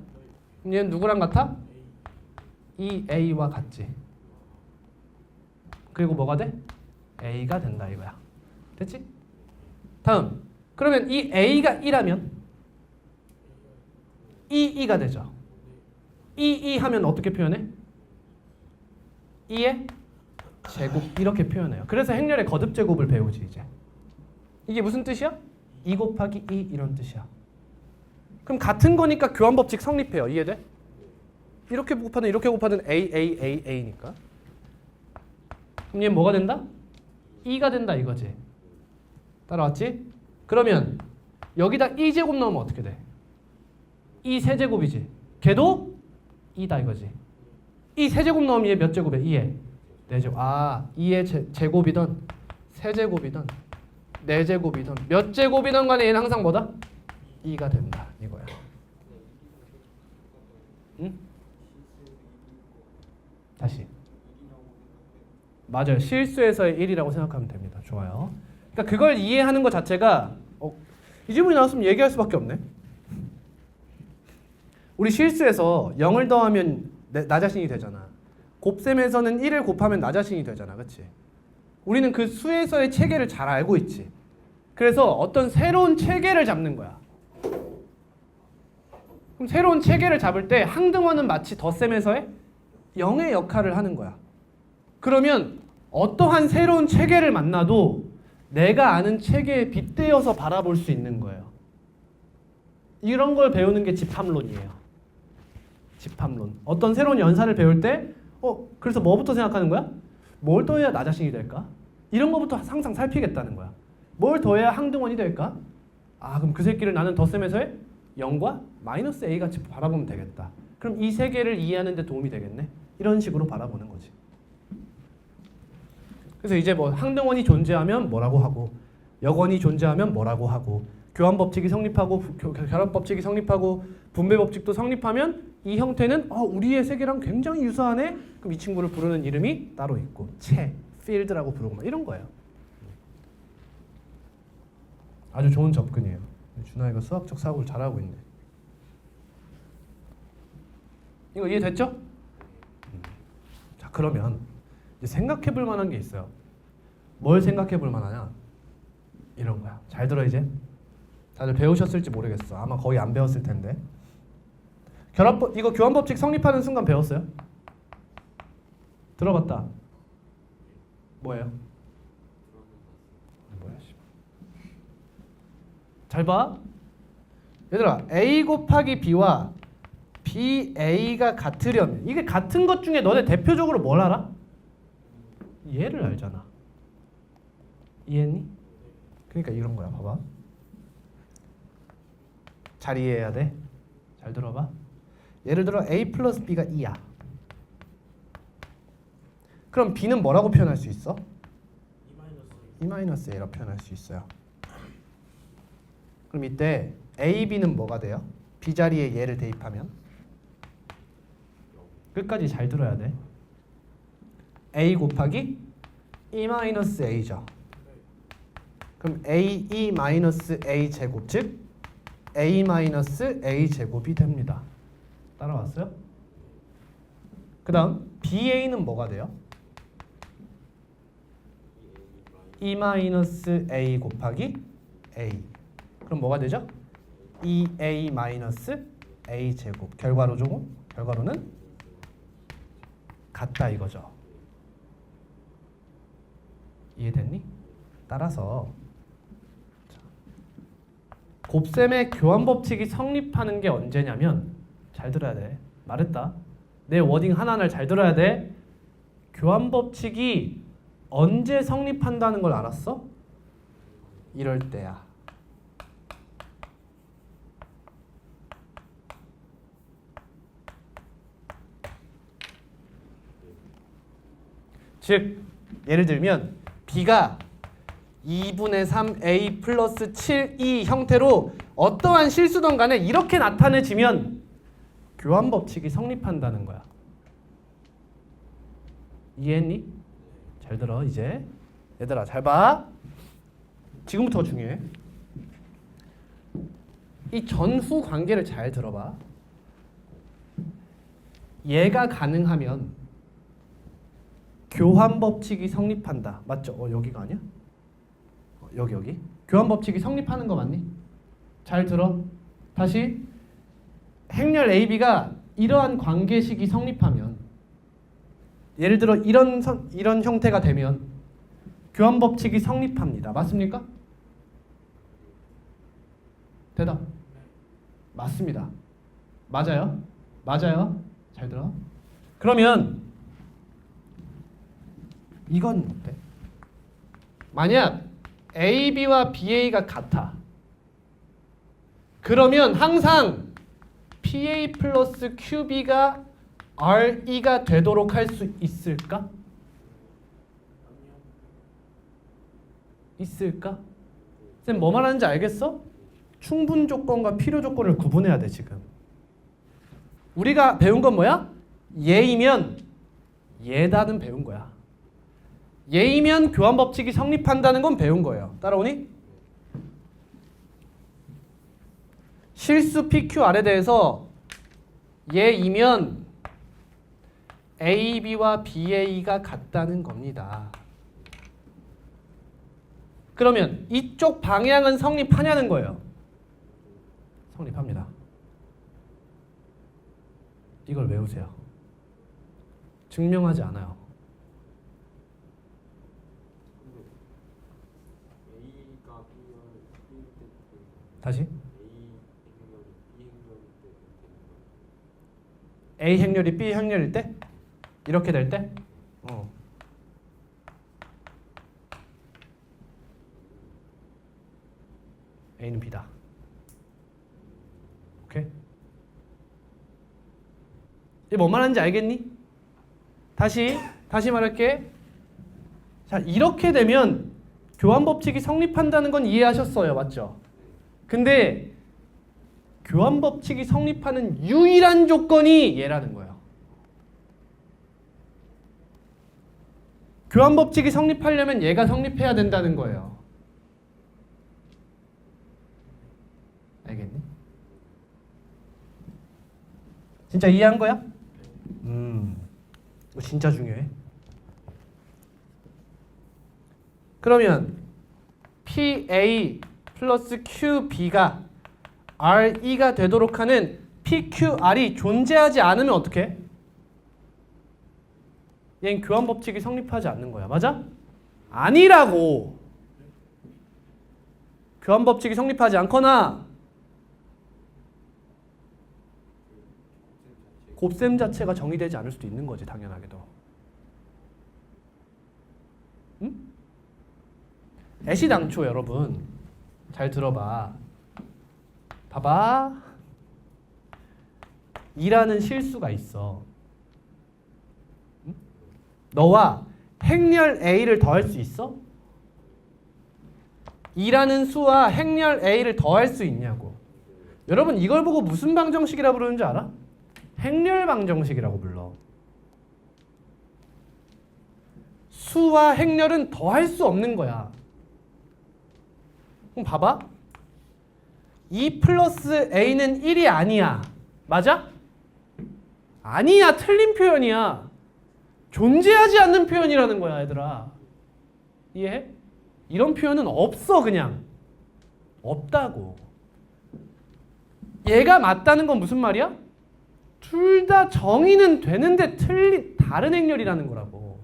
그럼 얘는 누구랑 같아? 2a와 같지. 그리고 뭐가 돼? a가 된다 이거야. 됐지? 다음. 그러면 이 a가 2라면 2가 되죠. 2 하면 어떻게 표현해? 2의 제곱 이렇게 표현해요. 그래서 행렬의 거듭 제곱을 배우지 이제. 이게 무슨 뜻이야? 2 곱하기 2 이런 뜻이야. 그럼 같은 거니까 교환 법칙 성립해요. 이해돼? 이렇게 곱하든 a니까. 그럼 얘는 뭐가 된다? 2가 된다 이거지. 따라왔지? 그러면 여기다 2제곱 넣으면 어떻게 돼? 2 세제곱이지. 걔도 2다 이거지. 2 세제곱 넣으면 얘 몇 제곱이야? 2에 4제곱. 아, 2의 제곱이든 세제곱이든 4제곱이든 몇 제곱이든 간에 얘는 항상 뭐다? 2가 된다 이거야. 응? 다시. 맞아요. 실수에서의 1이라고 생각하면 됩니다. 좋아요. 그러니까 그걸 이해하는 것 자체가 이 질문이 나왔으면 얘기할 수밖에 없네. 우리 실수에서 0을 더하면 나 자신이 되잖아. 곱셈에서는 1을 곱하면 나 자신이 되잖아. 그치? 우리는 그 수에서의 체계를 잘 알고 있지. 그래서 어떤 새로운 체계를 잡는 거야. 그럼 새로운 체계를 잡을 때 항등원은 마치 덧셈에서의 0의 역할을 하는 거야. 그러면 어떠한 새로운 체계를 만나도 내가 아는 체계에 빗대어서 바라볼 수 있는 거예요. 이런 걸 배우는 게 집합론이에요. 집합론. 어떤 새로운 연산을 배울 때 그래서 뭐부터 생각하는 거야? 뭘 더해야 나 자신이 될까? 이런 거부터 항상 살피겠다는 거야. 뭘 더해야 항등원이 될까? 그럼 그 새끼를 나는 덧셈에서의 0과 마이너스 a 같이 바라보면 되겠다. 그럼 이 세 개를 이해하는 데 도움이 되겠네. 이런 식으로 바라보는 거지. 그래서 이제 뭐 항등원이 존재하면 뭐라고 하고 역원이 존재하면 뭐라고 하고 교환 법칙이 성립하고 결합 법칙이 성립하고 분배 법칙도 성립하면 이 형태는 우리의 세계랑 굉장히 유사하네. 그럼 이 친구를 부르는 이름이 따로 있고 필드라고 부르고 막 이런 거예요. 아주 좋은 접근이에요. 준아 이거 수학적 사고를 잘하고 있네. 이거 이해됐죠? 자 그러면 이제 생각해볼 만한 게 있어요. 뭘 생각해볼 만하냐? 이런 거야. 잘 들어 이제. 다들 배우셨을지 모르겠어. 아마 거의 안 배웠을 텐데. 이거 교환법칙 성립하는 순간 배웠어요? 들어봤다. 뭐예요? 뭐야? 잘 봐. 얘들아, a 곱하기 b와 ba가 같으려면 이게 같은 것 중에 너네 대표적으로 뭘 알아? 얘를 알잖아. 이해했니? 그러니까 이런 거야. 봐봐. 잘 이해해야 돼. 잘 들어봐. 예를 들어 a 플러스 b가 2야. 그럼 b는 뭐라고 표현할 수 있어? 2-a라고 표현할 수 있어요. 그럼 이때 a, b는 뭐가 돼요? b 자리에 얘를 대입하면 끝까지 잘 들어야 돼. a 곱하기 2-a죠. 그럼 a-a 제곱 즉 a-a 제곱이 됩니다. 따라왔어요? 그 다음 ba는 뭐가 돼요? 2-a 곱하기 a. 그럼 뭐가 되죠? 2a-a 제곱. 결과로는 같다 이거죠. 이해됐니? 따라서 곱셈의 교환 법칙이 성립하는 게 언제냐면 잘 들어야 돼. 말했다. 내 워딩 하나하나를 잘 들어야 돼. 교환 법칙이 언제 성립한다는 걸 알았어? 이럴 때야. 즉 예를 들면 b가 2분의 3a 플러스 7e 형태로 어떠한 실수든 간에 이렇게 나타내지면 교환 법칙이 성립한다는 거야. 이해했니? 잘 들어 이제. 얘들아 잘 봐. 지금부터 중요해. 이 전후 관계를 잘 들어봐. 얘가 가능하면 교환 법칙이 성립한다. 맞죠? 여기가 아니야? 여기. 교환 법칙이 성립하는 거 맞니? 잘 들어. 다시 행렬 AB가 이러한 관계식이 성립하면 예를 들어 이런 형태가 되면 교환 법칙이 성립합니다. 맞습니까? 대답. 맞습니다. 맞아요? 맞아요. 잘 들어. 그러면 이건 어때? 만약 AB와 BA가 같아. 그러면 항상 PA 플러스 QB가 RE가 되도록 할 수 있을까? 있을까? 쌤 뭐 말하는지 알겠어? 충분 조건과 필요 조건을 구분해야 돼 지금. 우리가 배운 건 뭐야? 얘이면 얘다는 배운 거야. 얘이면 교환 법칙이 성립한다는 건 배운 거예요. 따라오니? 실수 PQR에 대해서 얘이면 AB와 BA가 같다는 겁니다. 그러면 이쪽 방향은 성립하냐는 거예요. 성립합니다. 이걸 외우세요. 증명하지 않아요. A가 B일 때 다시. A 행렬이 B 행렬일 때 되는 거예요. A 행렬이 B 행렬일 때? 이렇게 될 때? A는 B다. 오케이? 이게 뭔 말하는지 알겠니? 다시 말할게. 자, 이렇게 되면 교환 법칙이 성립한다는 건 이해하셨어요. 맞죠? 근데 교환 법칙이 성립하는 유일한 조건이 얘라는 거예요. 교환 법칙이 성립하려면 얘가 성립해야 된다는 거예요. 알겠니? 진짜 이해한 거야? 이거 진짜 중요해. 그러면 PA 플러스 QB가 RE가 되도록 하는 PQR이 존재하지 않으면 어떻게 해? 얘는 교환 법칙이 성립하지 않는 거야. 맞아? 아니라고. 교환 법칙이 성립하지 않거나 곱셈 자체가 정의되지 않을 수도 있는 거지. 당연하게도. 응? 애시당초 여러분 잘 들어봐. 봐봐. 이라는 실수가 있어. 응? 너와 행렬 A를 더할 수 있어? 이라는 수와 행렬 A를 더할 수 있냐고. 여러분 이걸 보고 무슨 방정식이라 부르는 줄 알아? 행렬 방정식이라고 불러. 수와 행렬은 더할 수 없는 거야. 그럼 봐봐. 2 플러스 A는 1이 아니야. 맞아? 아니야. 틀린 표현이야. 존재하지 않는 표현이라는 거야, 얘들아. 이해해? 이런 표현은 없어, 그냥. 없다고. 얘가 맞다는 건 무슨 말이야? 둘 다 정의는 되는데 다른 행렬이라는 거라고.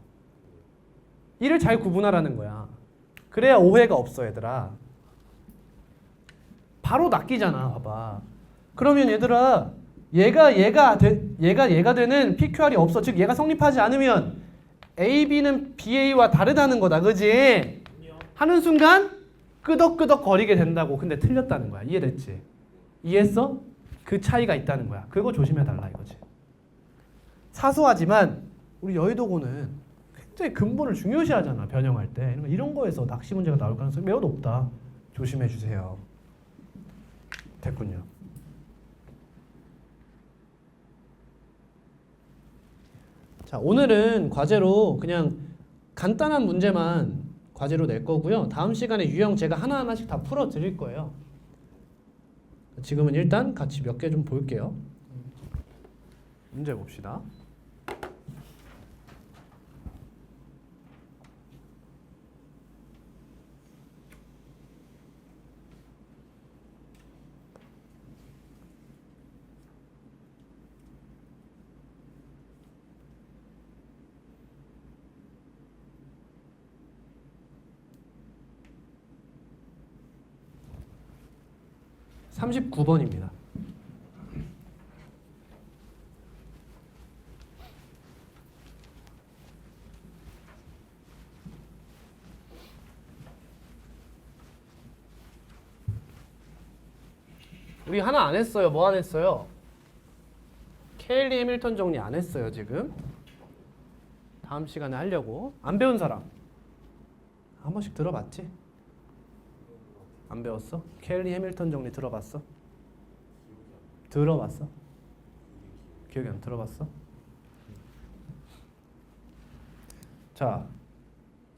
이를 잘 구분하라는 거야. 그래야 오해가 없어, 얘들아. 바로 낚이잖아. 봐봐. 그러면 얘들아, 얘가 되는 PQR이 없어. 즉 얘가 성립하지 않으면 AB는 BA와 다르다는 거다. 그지? 하는 순간 끄덕끄덕 거리게 된다고. 근데 틀렸다는 거야. 이해됐지? 이해했어? 그 차이가 있다는 거야. 그거 조심해달라 이거지. 사소하지만 우리 여의도고는 굉장히 근본을 중요시하잖아. 변형할 때. 이런 거에서 낚시 문제가 나올 가능성이 매우 높다. 조심해 주세요. 됐군요. 자, 오늘은 과제로 그냥 간단한 문제만 과제로 낼 거고요. 다음 시간에 유형 제가 하나하나씩 다 풀어 드릴 거예요. 지금은 일단 같이 몇 개 좀 볼게요. 문제 봅시다. (39번입니다) 우리 하나 안 했어요. 뭐 안 했어요? 케일리 해밀턴 정리 안 했어요. 지금 다음 시간에 하려고. 안 배운 사람 한 번씩 들어봤지? 안 배웠어? 케일리 해밀턴 정리 들어봤어? 들어봤어? 기억이 안 들어봤어? 자,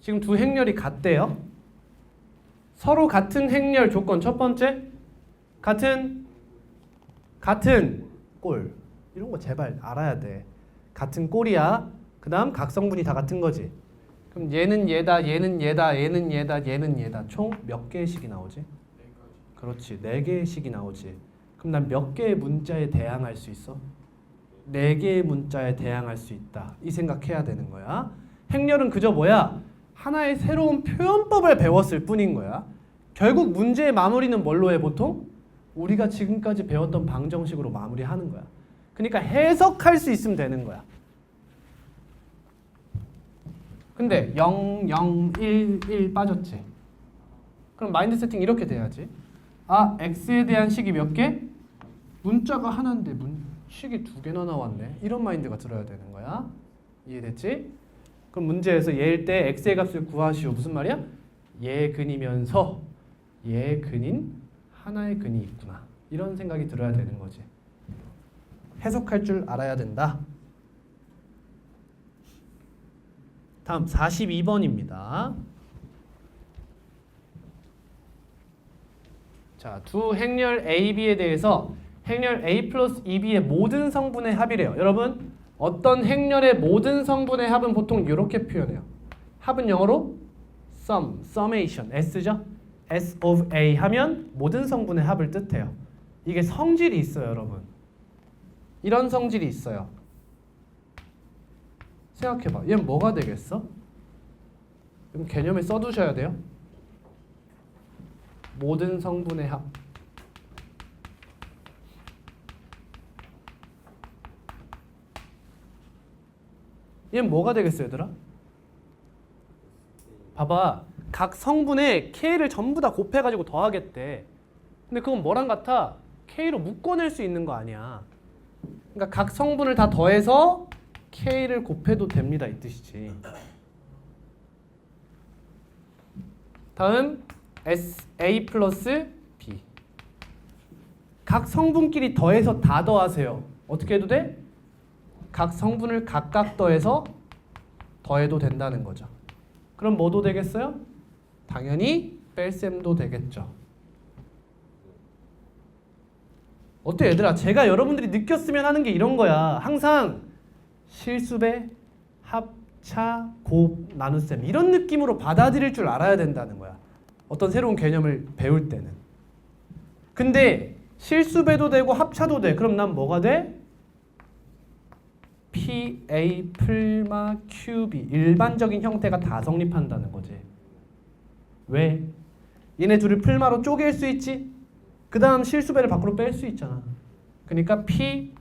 지금 두 행렬이 같대요. 서로 같은 행렬 조건. 첫 번째, 같은 꼴. 이런 거 제발 알아야 돼. 같은 꼴이야. 그 다음 각성분이 다 같은 거지. 그럼 얘는 얘다, 얘는 얘다, 얘는 얘다, 얘는 얘다. 총 몇 개의 식이 나오지? 그렇지. 4개의 식이 나오지. 그럼 난 몇 개의 문자에 대항할 수 있어? 4개의 문자에 대항할 수 있다. 이 생각해야 되는 거야. 행렬은 그저 뭐야? 하나의 새로운 표현법을 배웠을 뿐인 거야. 결국 문제의 마무리는 뭘로 해 보통? 우리가 지금까지 배웠던 방정식으로 마무리하는 거야. 그러니까 해석할 수 있으면 되는 거야. 근데 0, 0, 1, 1 빠졌지. 그럼 마인드 세팅 이렇게 돼야지. 아, x에 대한 식이 몇 개? 문자가 하나인데 식이 2개나 나왔네. 이런 마인드가 들어야 되는 거야. 이해됐지? 그럼 문제에서 얘일 때 x의 값을 구하시오. 무슨 말이야? 얘 근이면서 얘 근인 하나의 근이 있구나. 이런 생각이 들어야 되는 거지. 해석할 줄 알아야 된다. 다음 42번입니다. 자, 두 행렬 A, B에 대해서 행렬 A 플러스 2B의 모든 성분의 합이래요. 여러분, 어떤 행렬의 모든 성분의 합은 보통 이렇게 표현해요. 합은 영어로 sum, summation, S죠? S of A 하면 모든 성분의 합을 뜻해요. 이게 성질이 있어요, 여러분. 이런 성질이 있어요. 생각해봐. 얘는 뭐가 되겠어? 그럼 개념에 써두셔야 돼요. 모든 성분의 합. 얘는 뭐가 되겠어요, 얘들아? 봐봐. 각 성분에 K를 전부 다 곱해가지고 더하겠대. 근데 그건 뭐랑 같아? K로 묶어낼 수 있는 거 아니야. 그러니까 각 성분을 다 더해서 K를 곱해도 됩니다. 이 뜻이지. 다음 A 플러스 B. 각 성분끼리 더해서 다 더하세요. 어떻게 해도 돼? 각 성분을 각각 더해서 더해도 된다는 거죠. 그럼 뭐도 되겠어요? 당연히 뺄셈도 되겠죠. 어때 얘들아? 제가 여러분들이 느꼈으면 하는 게 이런 거야. 항상 실수배, 합차, 곱, 나눗셈 이런 느낌으로 받아들일 줄 알아야 된다는 거야. 어떤 새로운 개념을 배울 때는. 근데 실수배도 되고 합차도 돼. 그럼 난 뭐가 돼? PA 풀마 QB 일반적인 형태가 다 성립한다는 거지. 왜? 얘네 둘을 풀마로 쪼갤 수 있지? 그 다음 실수배를 밖으로 뺄 수 있잖아. 그러니까 P,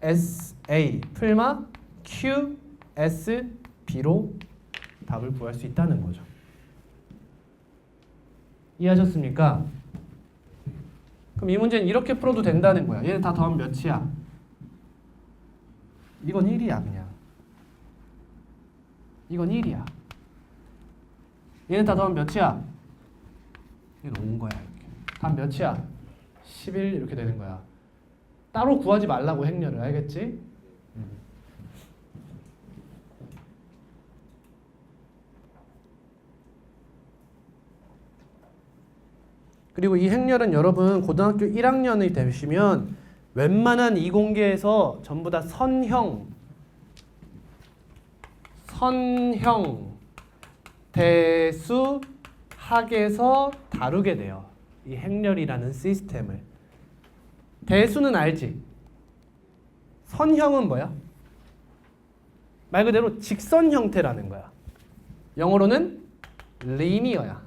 S, A 풀마 Q, S, B로 답을 구할 수 있다는 거죠. 이해하셨습니까? 그럼 이 문제는 이렇게 풀어도 된다는 거야. 얘는 다 더하면 몇이야? 이건 1이야 그냥. 이건 1이야. 얘는 다 더하면 몇이야? 이건 5인 거야 이렇게. 답 몇이야? 11 이렇게 되는 거야. 따로 구하지 말라고 행렬을. 알겠지? 그리고 이 행렬은 여러분 고등학교 1학년이 되시면 웬만한 이공계에서 전부 다 선형, 대수, 학에서 다루게 돼요. 이 행렬이라는 시스템을. 대수는 알지? 선형은 뭐야? 말 그대로 직선 형태라는 거야. 영어로는 linear야.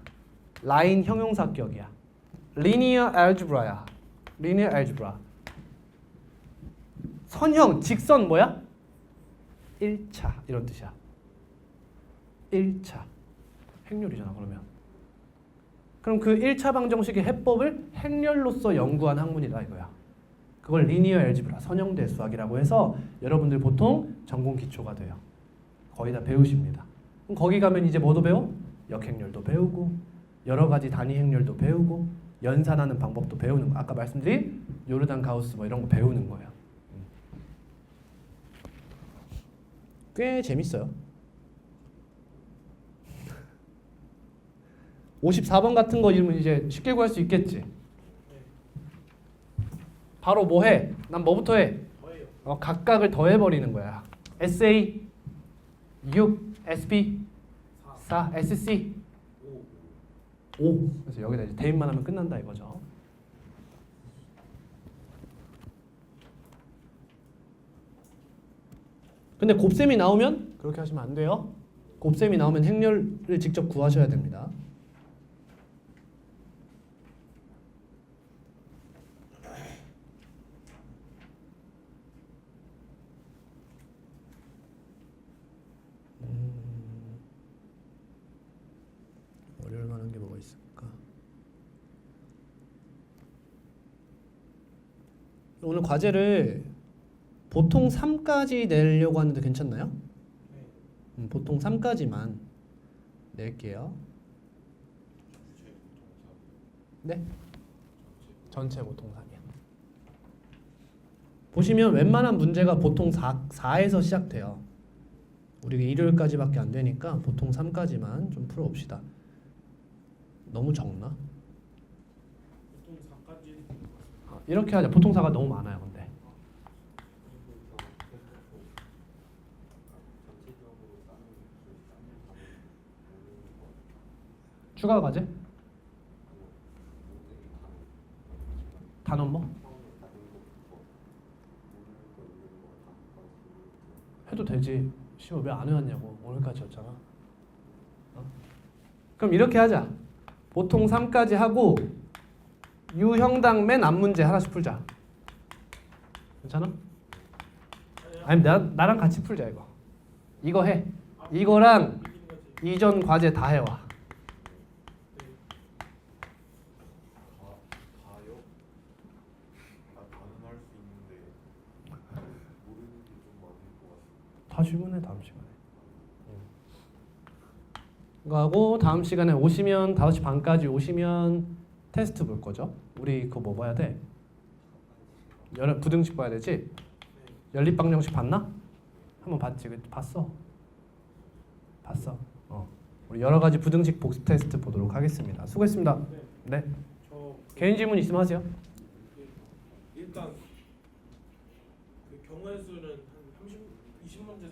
라인 형용사격이야. linear algebra야. linear algebra. 선형, 직선 뭐야? 1차 이런 뜻이야. 1차. 행렬이잖아 그러면. 그럼 그 1차 방정식의 해법을 행렬로서 연구한 학문이다 이거야. 그걸 리니어 알지브라, 선형대 수학이라고 해서 여러분들 보통 전공 기초가 돼요. 거의 다 배우십니다. 그럼 거기 가면 이제 뭐도 배워? 역행렬도 배우고 여러 가지 단위 행렬도 배우고 연산하는 방법도 배우는 거. 아까 말씀드린 요르단 가우스 뭐 이런 거 배우는 거예요. 꽤 재밌어요. 54번 같은 거 이러면 이제 쉽게 구할 수 있겠지. 바로 뭐 해? 난 뭐부터 해? 각각을 더해버리는 거야. SA 6, SP 4 SC 5. 그래서 여기다 이제 대입만 하면 끝난다 이거죠. 근데 곱셈이 나오면 그렇게 하시면 안 돼요. 곱셈이 나오면 행렬을 직접 구하셔야 됩니다. 어려울 만한 게 뭐가 있을까? 오늘 과제를 보통 3까지 내려고 하는데 괜찮나요? 보통 3까지만 낼게요. 네? 전체 보통 3이요. 보시면 웬만한 문제가 보통 4에서 시작돼요. 우리가 일요일까지밖에 안 되니까 보통 3까지만 좀 풀어봅시다. 너무 적나? 보통 4까지 이렇게 하자. 보통 4가 너무 많아요. 근데 추가 과제? 단원 뭐? 해도 되지. 씨발 왜 안 해왔냐고. 오늘까지였잖아. 그럼 이렇게 하자. 보통 3까지 하고 유형당 맨 앞 문제 하나씩 풀자. 괜찮아? 아니 나랑 같이 풀자 이거. 이거 해. 이거랑 이전 과제 다 해와. 다요? 나 다는 할 수 있는데 모르는 게 좀 많을 것 같아. 다 질문해 다음 시간에. 이거 하고 다음 시간에 오시면 5시 반까지 오시면 테스트 볼 거죠. 우리 그거 뭐 봐야 돼? 부등식 봐야 되지? 연립방정식 봤나? 한번 봤지? 봤어. 우리 여러 가지 부등식 복습 테스트 보도록 하겠습니다. 수고했습니다. 네. 저 개인 질문 있으면 하세요. 일단 그 경우의 수는 한 20문제